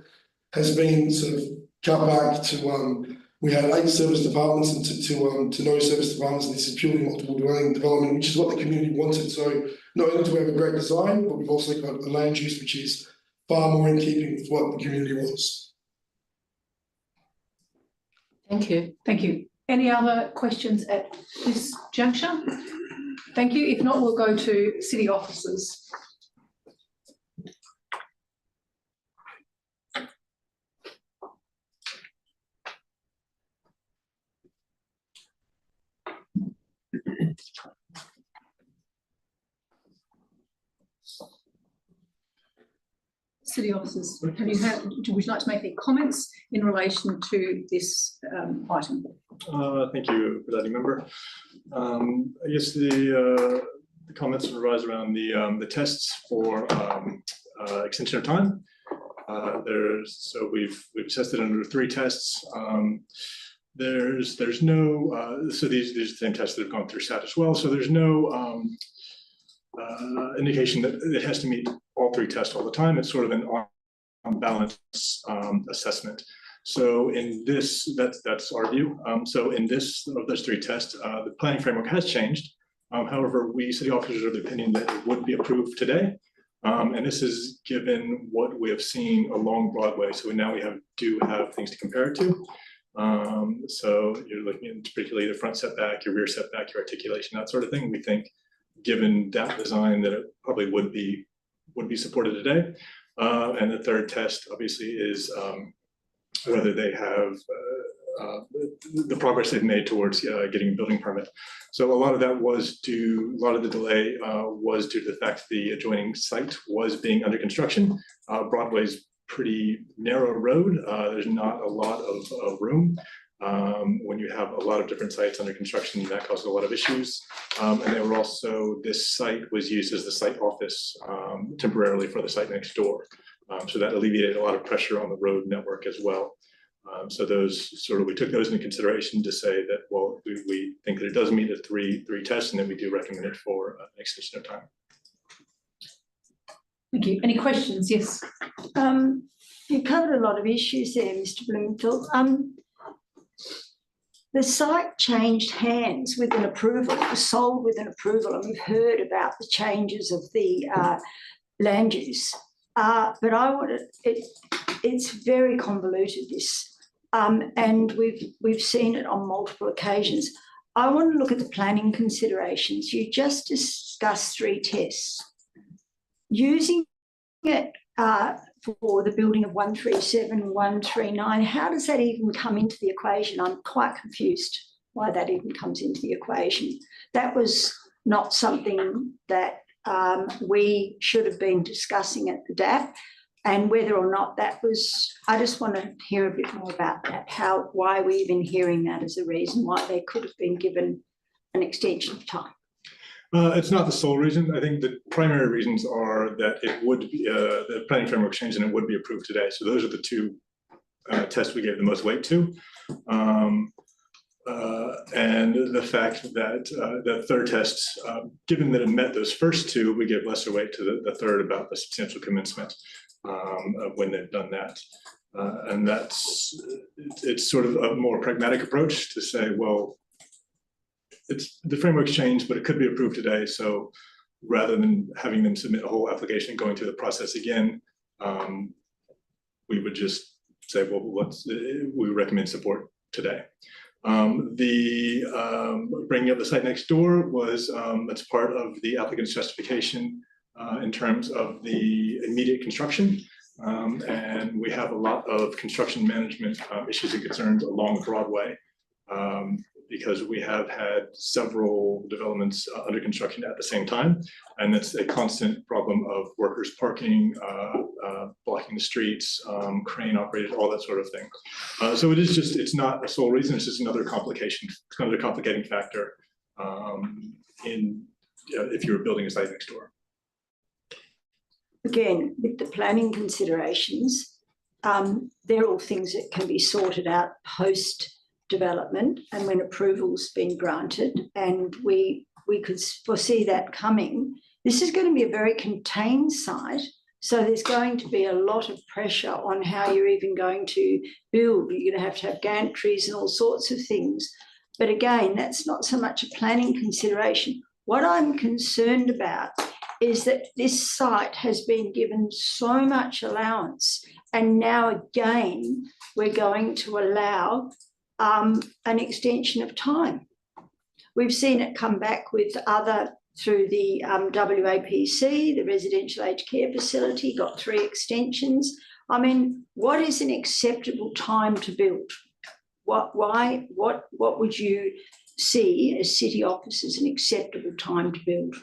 Speaker 19: has been sort of cut back to we had 8 service departments and to no service departments, and this is purely multiple dwelling development, which is what the community wanted. So not only do we have a great design, but we've also got a land use which is far more in keeping with what the community wants.
Speaker 10: Thank you.
Speaker 1: Thank you. Any other questions at this juncture? Thank you. If not, we'll go to city officers. City officers, would you like to make any comments in relation to this item?
Speaker 15: Thank you, presiding member. I guess the comments arise around the tests for extension of time. So we've tested under 3 tests. There's no so these are the same tests that have gone through SAT as well. So there's no indication that it has to meet all 3 tests all the time. It's sort of an on balance assessment. So in this, that's our view. So in this of those 3 tests, the planning framework has changed. However, we city officers are of the opinion that it would be approved today. And this is given what we have seen along Broadway. So now we do have things to compare it to. So you're looking at particularly the front setback, your rear setback, your articulation, that sort of thing. We think, given that design, that it probably would be supported today. And the 3rd test, obviously, is whether they have the progress they've made towards getting a building permit. So a lot of that was a lot of the delay was due to the fact that the adjoining site was being under construction. Broadway's pretty narrow road. There's not a lot of room. When you have a lot of different sites under construction, that causes a lot of issues. And they were also, this site was used as the site office temporarily for the site next door. So that alleviated a lot of pressure on the road network as well. So we took those into consideration to say that, well, we think that it does meet the three tests, and then we do recommend it for an extension of time.
Speaker 1: Thank you. Any questions? Yes.
Speaker 11: You covered a lot of issues there, Mr. Bloomfield. The site changed hands with an approval. It was sold with an approval, and we've heard about the changes of the land use. But it's very convoluted, this, and we've seen it on multiple occasions. I want to look at the planning considerations. You just discussed 3 tests. Using it for the building of 137, 139, how does that even come into the equation? I'm quite confused. why that even comes into the equation. That was not something that we should have been discussing at the DAP, and whether or not that was, I just want to hear a bit more about that, why we're even hearing that as a reason why they could have been given an extension of time.
Speaker 15: It's not the sole reason. I think the primary reasons are that it would be, the planning framework changed and it would be approved today. So those are the two tests we gave the most weight to. And the fact that the third test, given that it met those first two, we give lesser weight to the third about the substantial commencement when they've done that. And it's sort of a more pragmatic approach to say, well, the framework's changed, but it could be approved today. So rather than having them submit a whole application and going through the process again, we would just say, well, we recommend support today. Bringing up the site next door was that's part of the applicant's justification in terms of the immediate construction. And we have a lot of construction management issues and concerns along Broadway because we have had several developments under construction at the same time. And it's a constant problem of workers parking, blocking the streets, crane operated, all that sort of thing. So it is just, it's not a sole reason, it's just another complication, it's kind of a complicating factor if you were building a site next door.
Speaker 11: Again, with the planning considerations, they're all things that can be sorted out post-development and when approval's been granted, and we could foresee that coming. This is going to be a very contained site, so there's going to be a lot of pressure on how you're even going to build. You're going to have gantries and all sorts of things. But again, that's not so much a planning consideration. What I'm concerned about is that this site has been given so much allowance, and now again we're going to allow an extension of time. We've seen it come back with through the WAPC, the residential aged care facility, got 3 extensions. I mean, what is an acceptable time to build? What would you see as city officers an acceptable time to build?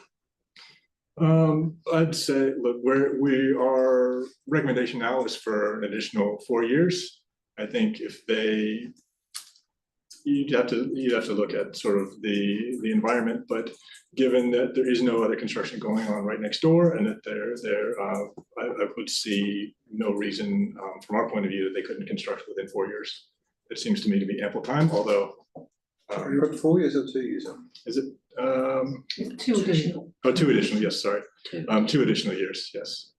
Speaker 15: I'd say, look, our recommendation now is for an additional 4 years. I think if you'd have to look at sort of the environment, but given that there is no other construction going on right next door, and that I would see no reason from our point of view that they couldn't construct within 4 years. It seems to me to be ample time, although.
Speaker 4: You're at 4 years or 2 years?
Speaker 15: Is it?
Speaker 1: 2 additional.
Speaker 15: Oh, 2 additional, yes, sorry. 2 additional years, yes.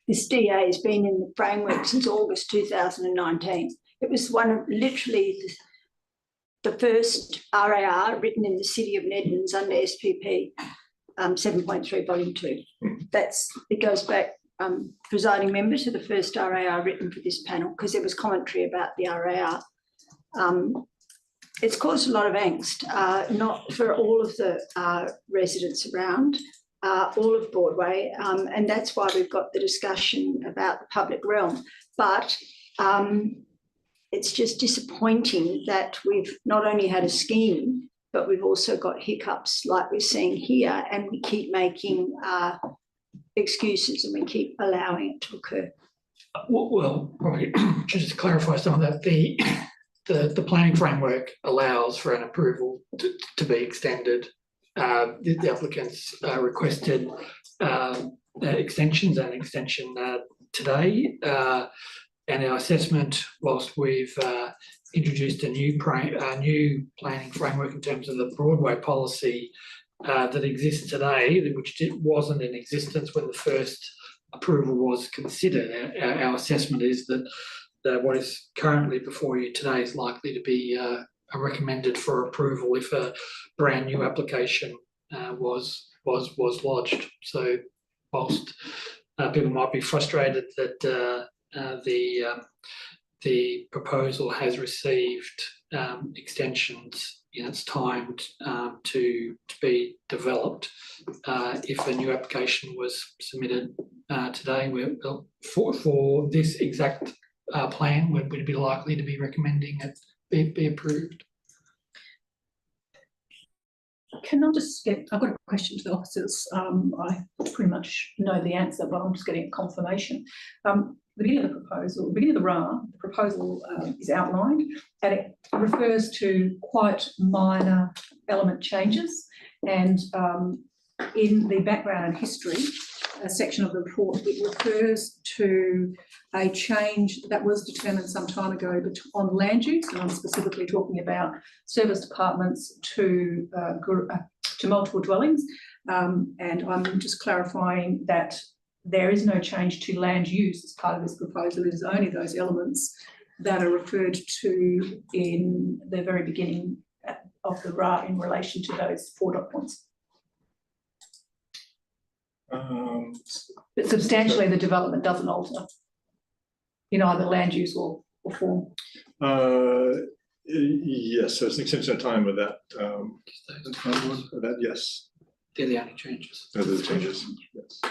Speaker 11: This DA has been in the framework since August 2019. It was one of literally the first RAR written in the city of Nedlands under SPP 7.3 volume 2. It goes back, presiding member, to the first RAR written for this panel, because there was commentary about the RAR. It's caused a lot of angst, not for all of the residents around, all of Broadway, and that's why we've got the discussion about the public realm. But it's just disappointing that we've not only had a scheme, but we've also got hiccups like we're seeing here, and we keep making excuses and we keep allowing it to occur.
Speaker 14: Well, probably just to clarify some of that, the planning framework allows for an approval to be extended. The applicants requested extensions and extension today. And our assessment, whilst we've introduced a new planning framework in terms of the Broadway policy that exists today, which wasn't in existence when the first approval was considered, our assessment is that what is currently before you today is likely to be recommended for approval if a brand new application was lodged. So whilst people might be frustrated that the proposal has received extensions in its time to be developed, if a new application was submitted today, for this exact plan, we'd be likely to be recommending it be approved.
Speaker 1: can I just get, I've got a question to the officers. I pretty much know the answer, but I'm just getting a confirmation. The beginning of the proposal, the beginning of the RA, the proposal is outlined, and it refers to quite minor element changes. And in the background and history section of the report, it refers to a change that was determined some time ago on land use, and I'm specifically talking about service departments to multiple dwellings. And I'm just clarifying that there is no change to land use as part of this proposal. It is only those elements that are referred to in the very beginning of the RA in relation to those 4 dot points. But substantially, the development doesn't alter in either land use or form.
Speaker 15: Yes, so it's an extension of time with that. Yes.
Speaker 14: They're the only changes.
Speaker 15: Those are the changes. Yes.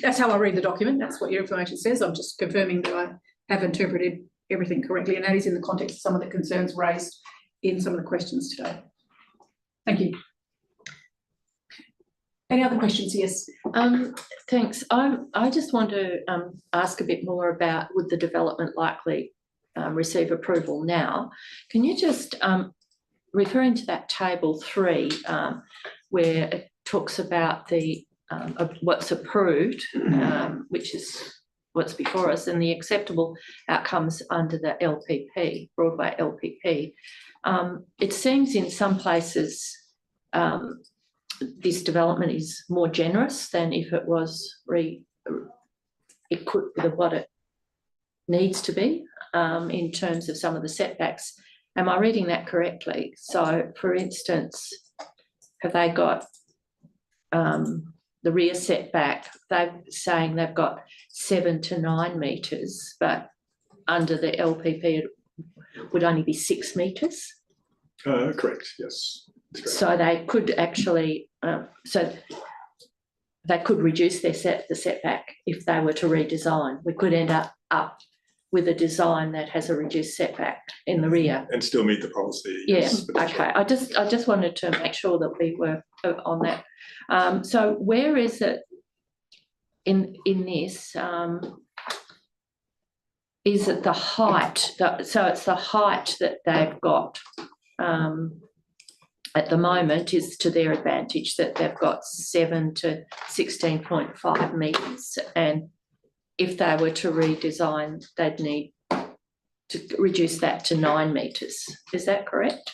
Speaker 1: That's how I read the document. That's what your information says. I'm just confirming that I have interpreted everything correctly, and that is in the context of some of the concerns raised in some of the questions today. Thank you. Any other questions? Yes.
Speaker 10: Thanks. I just want to ask a bit more about, would the development likely receive approval now? Can you just, referring to that table 3, where it talks about the what's approved, which is what's before us, and the acceptable outcomes under the LPP, Broadway LPP. It seems in some places this development is more generous than if it was it could be what it needs to be in terms of some of the setbacks. Am I reading that correctly? So, for instance, have they got the rear setback? They're saying they've got 7 to 9 metres, but under the LPP it would only be 6 metres?
Speaker 15: Correct, yes.
Speaker 10: So they could actually, so they could reduce the setback if they were to redesign. We could end up with a design that has a reduced setback in the rear
Speaker 15: and still meet the policy.
Speaker 10: Yeah.
Speaker 15: Yes,
Speaker 10: Okay. I just wanted to make sure that we were on that. So where is it in this? Is it the height? So it's the height that they've got. At the moment is to their advantage, that they've got 7 to 16.5 metres, and if they were to redesign, they'd need to reduce that to 9 metres. Is that correct?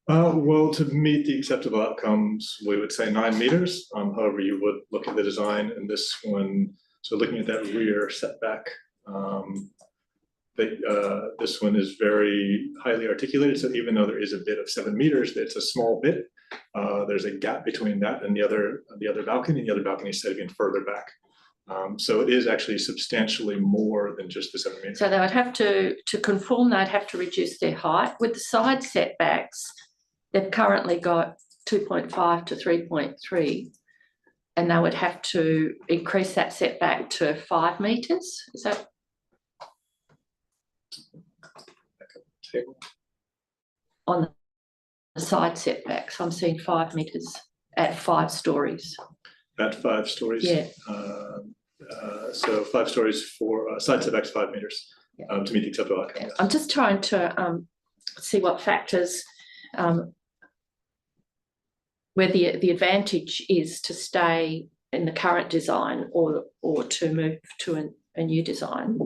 Speaker 15: Well, to meet the acceptable outcomes, we would say 9 metres. However, you would look at the design in this one. So looking at that rear setback, this one is very highly articulated. So even though there is a bit of 7 metres, it's a small bit. There's a gap between that and the other balcony. The other balcony is set even further back. So it is actually substantially more than just the 7 metres.
Speaker 10: So they would have to conform, they'd have to reduce their height. With the side setbacks, they've currently got 2.5 to 3.3, and they would have to increase that setback to 5 metres. Is that? On the side setbacks, I'm seeing 5 metres at 5 stories.
Speaker 15: At 5 stories?
Speaker 10: Yeah.
Speaker 15: So 5 stories for side setbacks, 5 metres to meet the acceptable outcome. Yes.
Speaker 10: I'm just trying to see what factors, where the advantage is to stay in the current design or to move to a new design.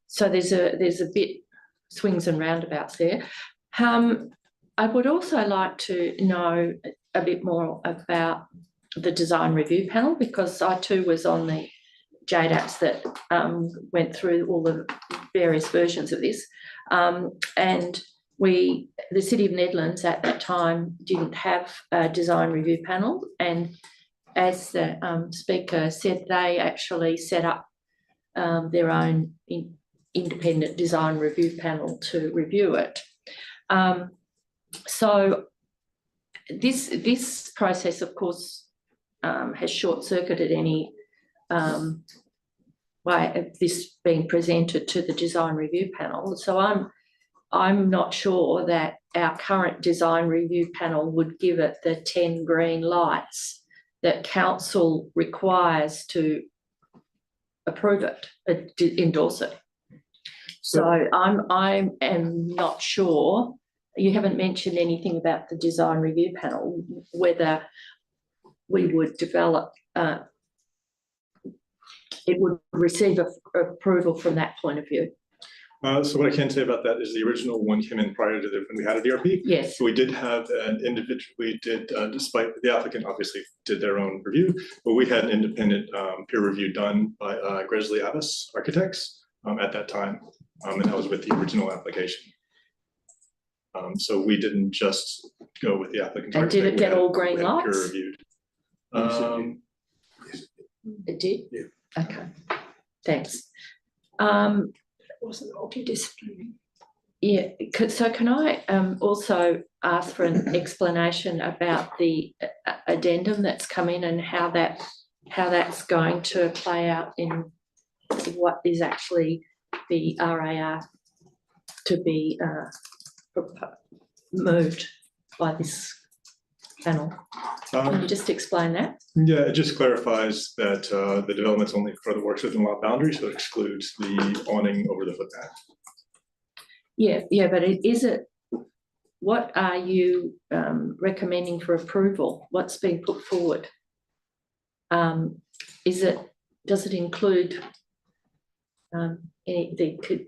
Speaker 10: So there's a bit swings and roundabouts there. I would also like to know a bit more about the design review panel, because I too was on the JDAPs that went through all the various versions of this, and the City of Nedlands at that time didn't have a design review panel, and as the speaker said, they actually set up their own independent design review panel to review it. So this process, of course, has short-circuited any way of this being presented to the design review panel. So I'm I'm not sure that our current design review panel would give it the 10 green lights that council requires to approve it, endorse it. So I am not sure. You haven't mentioned anything about the design review panel, whether we would develop, it would receive approval from that point of view.
Speaker 15: So what I can say about that is the original one came in prior to when we had a DRP.
Speaker 10: Yes.
Speaker 15: So we did have an individual, despite the applicant obviously did their own review, but we had an independent peer review done by Gresley Abbas Architects at that time. And that was with the original application. So we didn't just go with the applicant.
Speaker 10: And did it get all green lights?
Speaker 15: Peer reviewed.
Speaker 10: It did?
Speaker 15: Yeah.
Speaker 10: Okay, thanks.
Speaker 11: Wasn't multidisciplinary.
Speaker 10: Yeah, so can I also ask for an explanation about the addendum that's come in and how that's going to play out in what is actually the RAR to be moved by this panel? Can you just explain that?
Speaker 15: Yeah, it just clarifies that the development's only for the works within lot boundaries, so it excludes the awning over the footpath.
Speaker 10: Yeah, but is it, what are you recommending for approval? What's being put forward? Does it include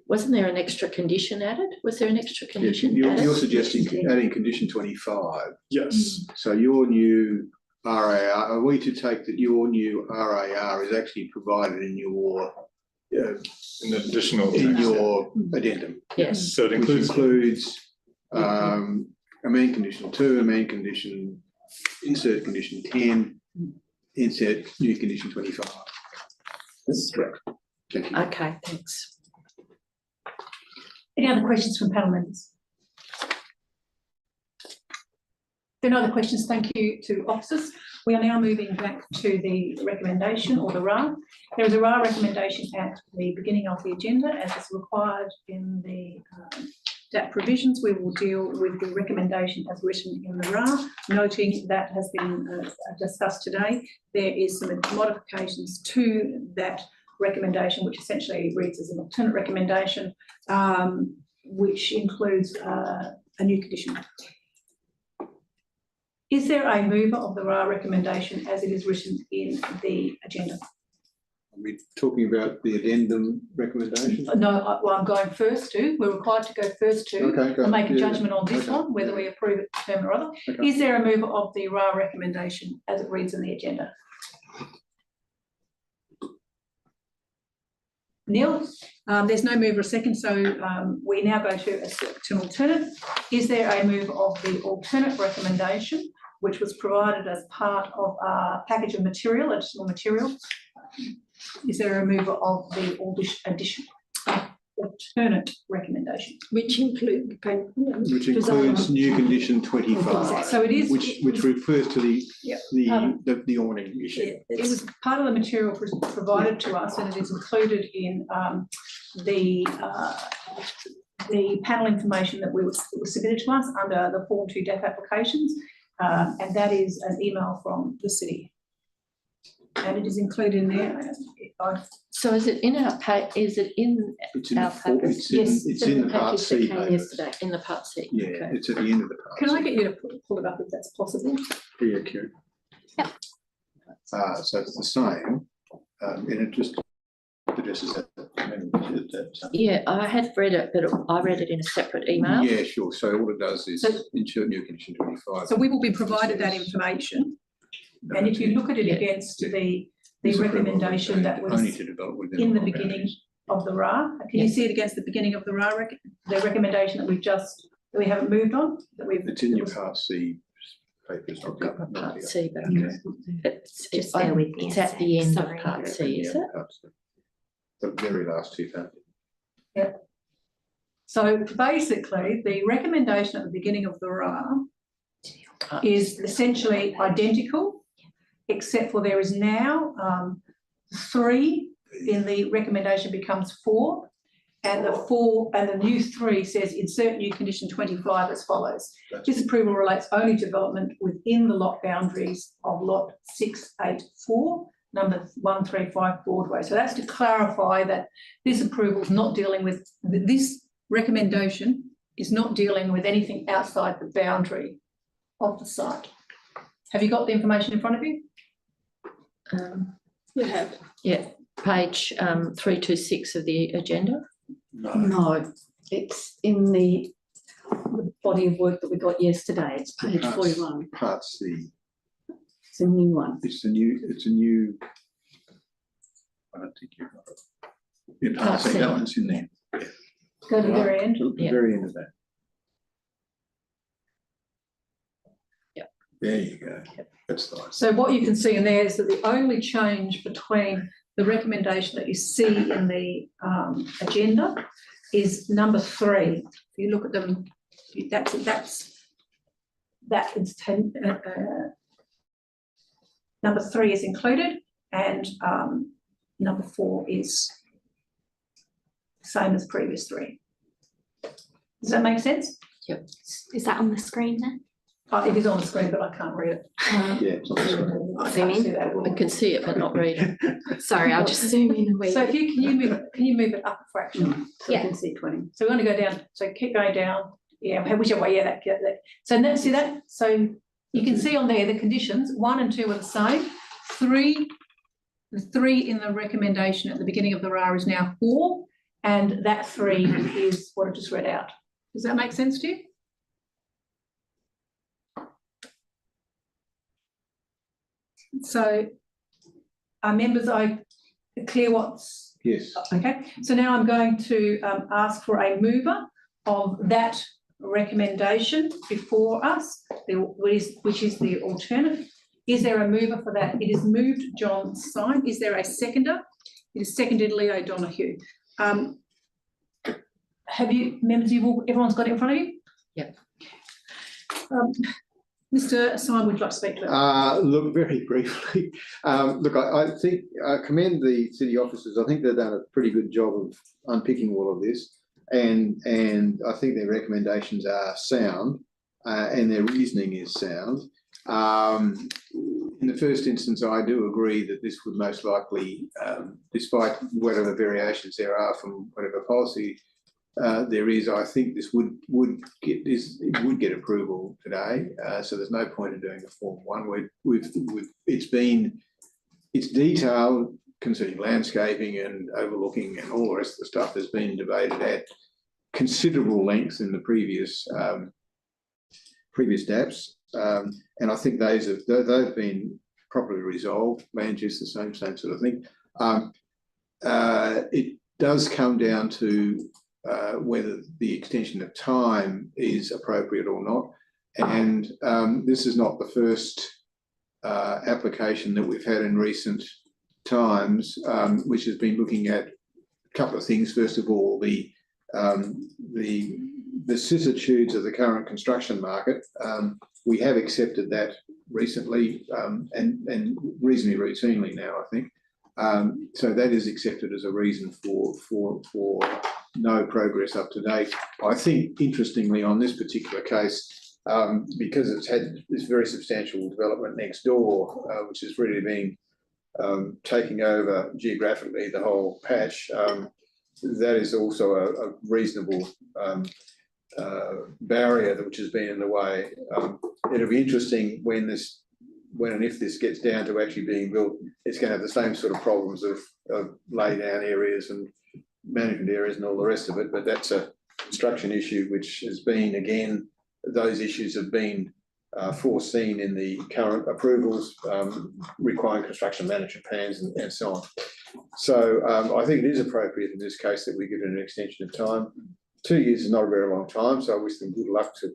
Speaker 10: wasn't there an extra condition added? Was there an extra condition added?
Speaker 4: You're suggesting adding condition 25.
Speaker 15: Yes.
Speaker 4: So your new RAR, are we to take that your new RAR is actually provided in your
Speaker 15: an additional
Speaker 4: in your addendum?
Speaker 10: Yes.
Speaker 15: So it includes
Speaker 4: a main condition 2, a main condition, insert condition 10, insert new condition 25. That's correct. Thank you.
Speaker 10: Okay, thanks.
Speaker 1: Any other questions from panel members? There are no other questions. Thank you to officers. We are now moving back to the recommendation or the RAR. There is a RAR recommendation at the beginning of the agenda as is required in the DAP provisions. We will deal with the recommendation as written in the RAR, noting that has been discussed today. There is some modifications to that recommendation, which essentially reads as an alternate recommendation, which includes a new condition. Is there a mover of the RAR recommendation as it is written in the agenda?
Speaker 4: Are we talking about the addendum recommendation?
Speaker 1: No, well, I'm going first to. We're required to go first to and make a judgment on this one, whether we approve it, term or other. Okay. Is there a mover of the RAR recommendation as it reads in the agenda? Neil, there's no mover or second, so we now go to an alternate. Is there a mover of the alternate recommendation, which was provided as part of our package of material, additional material? Is there a mover of the alternate recommendation?
Speaker 11: Which includes
Speaker 4: new condition 25.
Speaker 1: So it is
Speaker 4: which refers to the awning issue.
Speaker 1: It was part of the material provided to us, and it is included in the panel information that was submitted to us under the Form 2 DAP applications, and that is an email from the city. And it is included in there.
Speaker 10: So is it in our pack? Is it in our package?
Speaker 4: Yes, it's in the Part C.
Speaker 10: Yesterday, in the Part C.
Speaker 4: Yeah, okay. It's at the end of the part.
Speaker 1: Can I get you to pull it up if that's possible?
Speaker 4: Yeah, Kieran.
Speaker 10: Yeah.
Speaker 4: So it's the same, and it just addresses that.
Speaker 10: Yeah, I had read it, but I read it in a separate email.
Speaker 4: Yeah, sure. So all it does is insert new condition 25.
Speaker 1: So we will be provided that information. And if you look at it against the recommendation that was in the beginning of the RAR, can you see it against the beginning of the RAR, the recommendation that we haven't moved on?
Speaker 4: It's in your Part C papers.
Speaker 10: I've got my Part C, but it's just there with me. It's at the end of Part C, is it?
Speaker 4: The very last two pages.
Speaker 1: Yeah. So basically, the recommendation at the beginning of the RAR is essentially identical, except for there is now 3 in the recommendation becomes 4, And the new 3 says insert new condition 25 as follows. This approval relates only to development within the lot boundaries of lot 684, number 135 Broadway. So that's to clarify that this approval is not dealing with, this recommendation is not dealing with anything outside the boundary of the site. Have you got the information in front of you?
Speaker 11: You have.
Speaker 10: Yeah, page 326 of the agenda.
Speaker 7: No, it's in the body of work that we got yesterday. It's page 41.
Speaker 4: Part C.
Speaker 7: It's a new one.
Speaker 4: It's a new. I don't think you've got it. Yeah, part C, that one's in there.
Speaker 1: Go to the very end.
Speaker 4: Look at the very end of that.
Speaker 10: Yep.
Speaker 4: There you go.
Speaker 10: Yep.
Speaker 4: That's nice.
Speaker 1: So what you can see in there is that the only change between the recommendation that you see in the agenda is number 3. If you look at them, that is 10. Number 3 is included, and number 4 is same as previous 3. Does that make sense?
Speaker 10: Yep.
Speaker 20: Is that on the screen then?
Speaker 1: Oh, it is on the screen, but I can't read it.
Speaker 4: Yeah, it's on the screen.
Speaker 20: Zoom in.
Speaker 10: I can see it, but not read it.
Speaker 20: Sorry, I'll just zoom in a wee.
Speaker 1: So if you can you move it up a fraction so you can see 20. So we want to go down. So keep going down. Yeah, whichever way. Yeah, that. So see that. So you can see on there the conditions 1 and 2 are the same. 3, the 3 in the recommendation at the beginning of the RAR is now 4, and that 3 is what I just read out. Does that make sense to you? So are members clear what's?
Speaker 4: Yes.
Speaker 1: Okay, so now I'm going to ask for a mover of that recommendation before us, which is the alternative. Is there a mover for that? It is moved, John Syme. Is there a seconder? It is seconded, Leo Donoghue. Have you, members, everyone's got it in front of you?
Speaker 10: Yeah.
Speaker 1: Mr. Syme, would you like to speak to that?
Speaker 4: Look, very briefly. Look, I think I commend the city officers. I think they've done a pretty good job of unpicking all of this, and I think their recommendations are sound, and their reasoning is sound. In the first instance, I do agree that this would most likely, despite whatever variations there are from whatever policy there is, I think this would get approval today. So there's no point in doing a Form 1. It's detailed concerning landscaping and overlooking and all the rest of the stuff has been debated at considerable length in the previous DAPs, and I think they've been properly resolved. Land use, the same sort of thing. It does come down to whether the extension of time is appropriate or not. And this is not the first application that we've had in recent times, which has been looking at a couple of things. First of all, the vicissitudes of the current construction market. We have accepted that recently and reasonably routinely now, I think. So that is accepted as a reason for no progress up to date. I think, interestingly, on this particular case, because it's had this very substantial development next door, which is really been taking over geographically the whole patch, that is also a reasonable barrier which has been in the way. It'll be interesting when and if this gets down to actually being built, it's going to have the same sort of problems of lay down areas and management areas and all the rest of it. But that's a construction issue which has been, again, those issues have been foreseen in the current approvals requiring construction management plans and so on. So I think it is appropriate in this case that we give it an extension of time. 2 years is not a very long time, so I wish them good luck to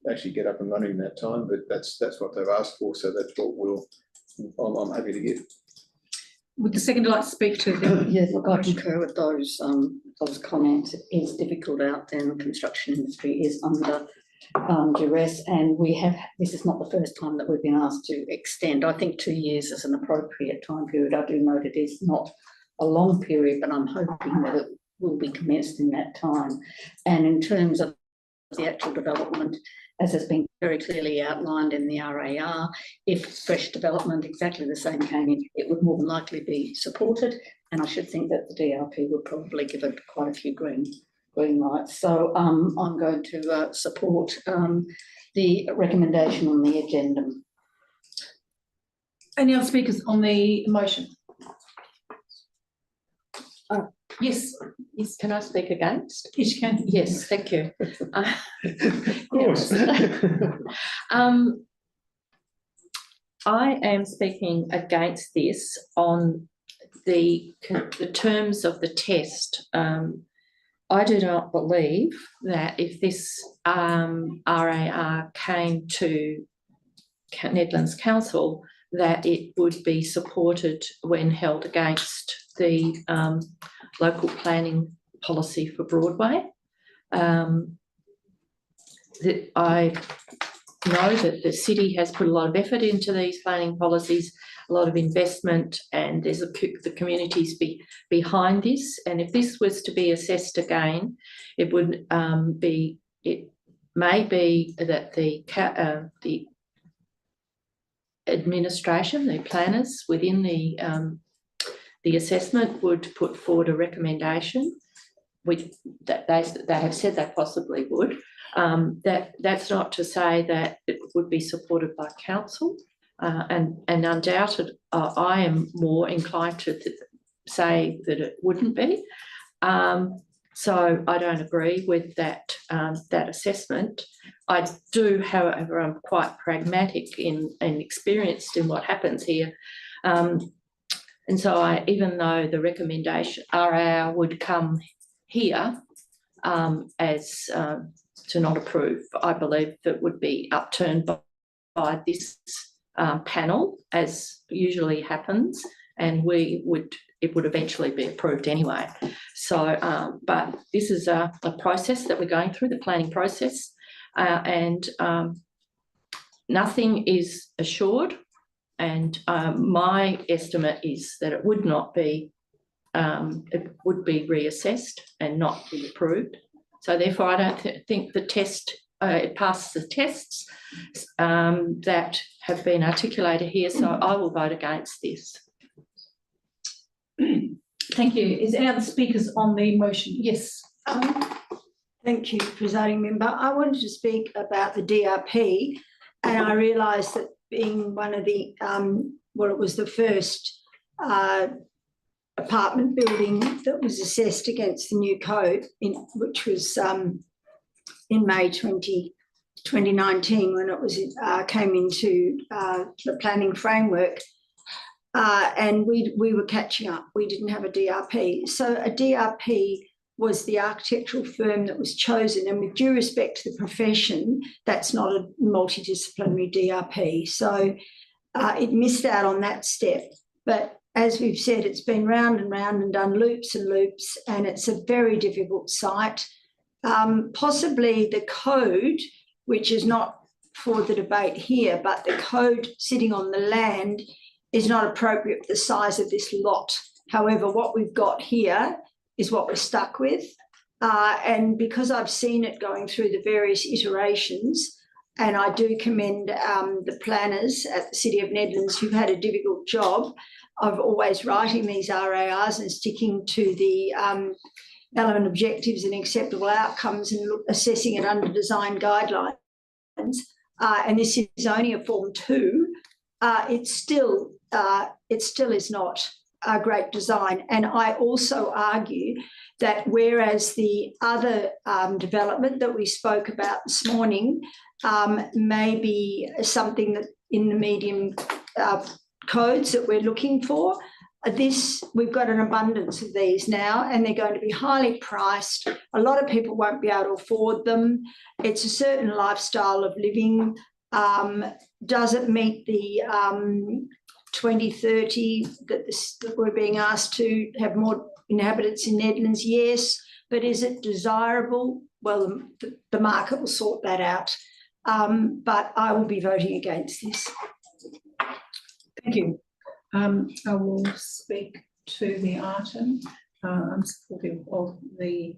Speaker 4: actually get up and running in that time, but that's what they've asked for, so that's what I'm happy to give.
Speaker 1: Would the second like to speak to them?
Speaker 7: Yes, look, I concur with those comments. It is difficult out there, and the construction industry is under duress, and this is not the first time that we've been asked to extend. I think 2 years is an appropriate time period. I do note it is not a long period, but I'm hoping that it will be commenced in that time. And in terms of the actual development, as has been very clearly outlined in the RAR, if fresh development exactly the same came in, it would more than likely be supported. And I should think that the DRP would probably give it quite a few green lights. So I'm going to support the recommendation on the addendum.
Speaker 1: Any other speakers on the motion? Yes.
Speaker 10: Yes, can I speak against?
Speaker 1: Yes, you can.
Speaker 10: Yes, thank you.
Speaker 15: Of course.
Speaker 10: I am speaking against this on the terms of the test. I do not believe that if this RAR came to Nedlands Council, that it would be supported when held against the local planning policy for Broadway. That I know that the city has put a lot of effort into these planning policies, a lot of investment, and there's the communities behind this. And if this was to be assessed again, it would it may be that the administration, the planners within the assessment would put forward a recommendation, which that they have said they possibly would. That's not to say that it would be supported by council, and undoubted, I am more inclined to say that it wouldn't be. So I don't agree with that assessment. I do, however, I'm quite pragmatic and experienced in what happens here. And so even though the recommendation RAR would come here as to not approve, I believe that would be upturned by this panel, as usually happens, and it would eventually be approved anyway. So, but this is a process that we're going through, the planning process, and nothing is assured. And my estimate is that it would not be, it would be reassessed and not be approved. So therefore, I don't think the test, it passes the tests that have been articulated here. So I will vote against this.
Speaker 1: Thank you. Is there any other speakers on the motion? Yes.
Speaker 11: Thank you, Presiding Member. I wanted to speak about the DRP, and I realised that being one of the, well, it was the first apartment building that was assessed against the new code, which was in May 2019 when it was came into the planning framework. And we were catching up. We didn't have a DRP. So a DRP was the architectural firm that was chosen, and with due respect to the profession, that's not a multidisciplinary DRP. So it missed out on that step. But as we've said, it's been round and round and done loops and loops, and it's a very difficult site. Possibly the code, which is not for the debate here, but the code sitting on the land is not appropriate for the size of this lot. However, what we've got here is what we're stuck with. And because I've seen it going through the various iterations, and I do commend the planners at the City of Nedlands who've had a difficult job of always writing these RARs and sticking to the element objectives and acceptable outcomes and assessing it under design guidelines. And this is only a Form 2. It still is not a great design. And I also argue that whereas the other development that we spoke about this morning may be something that in the medium codes that we're looking for, we've got an abundance of these now, and they're going to be highly priced. A lot of people won't be able to afford them. It's a certain lifestyle of living. Does it meet the 2030 that we're being asked to have more inhabitants in Nedlands? Yes, but is it desirable? Well, the market will sort that out. But I will be voting against this.
Speaker 1: Thank you. I will speak to the item. I'm supportive of the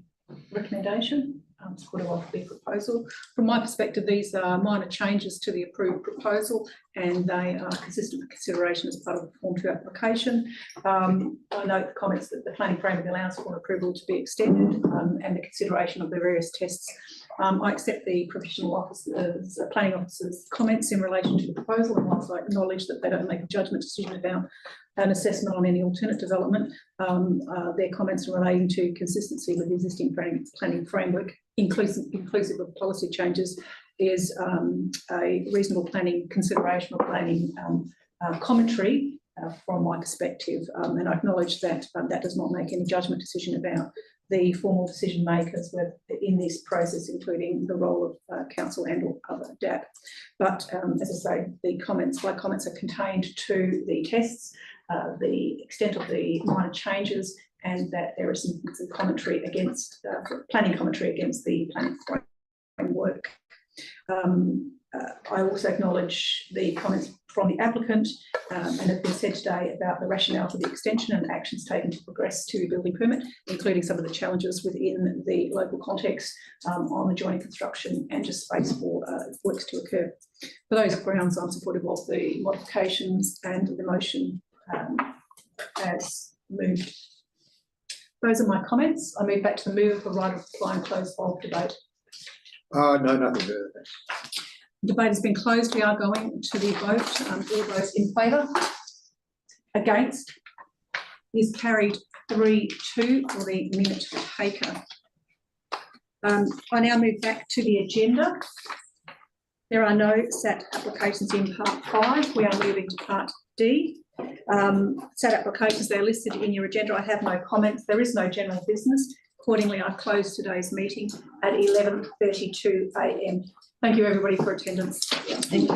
Speaker 1: recommendation. I'm supportive of the proposal. From my perspective, these are minor changes to the approved proposal, and they are consistent with consideration as part of the Form 2 application. I note the comments that the planning framework allows for approval to be extended, and the consideration of the various tests. I accept the provisional officers, planning officers' comments in relation to the proposal, and whilst I acknowledge that they don't make a judgment decision about an assessment on any alternate development, their comments relating to consistency with the existing planning framework, inclusive of policy changes, is a reasonable planning consideration or planning commentary from my perspective, and I acknowledge that that does not make any judgment decision about the formal decision makers in this process, including the role of council and or other DAP. But as I say, my comments are contained to the tests, the extent of the minor changes, and that there is some commentary against planning commentary against the planning framework. I also acknowledge the comments from the applicant and have been said today about the rationale for the extension and actions taken to progress to a building permit, including some of the challenges within the local context on adjoining construction and just space for works to occur. For those grounds, I'm supportive of the modifications and the motion as moved. Those are my comments. I move back to the move of the right of reply and close of debate.
Speaker 4: No, nothing further.
Speaker 1: Debate has been closed. We are going to the vote. All those in favour? Against? Is carried 3-2 for the minute taker. I now move back to the agenda. There are no SAT applications in part 5. We are moving to part D. SAT applications, they're listed in your agenda. I have no comments. There is no general business. Accordingly, I close today's meeting at 11:32 a.m. Thank you, everybody, for attendance.
Speaker 7: Thank you.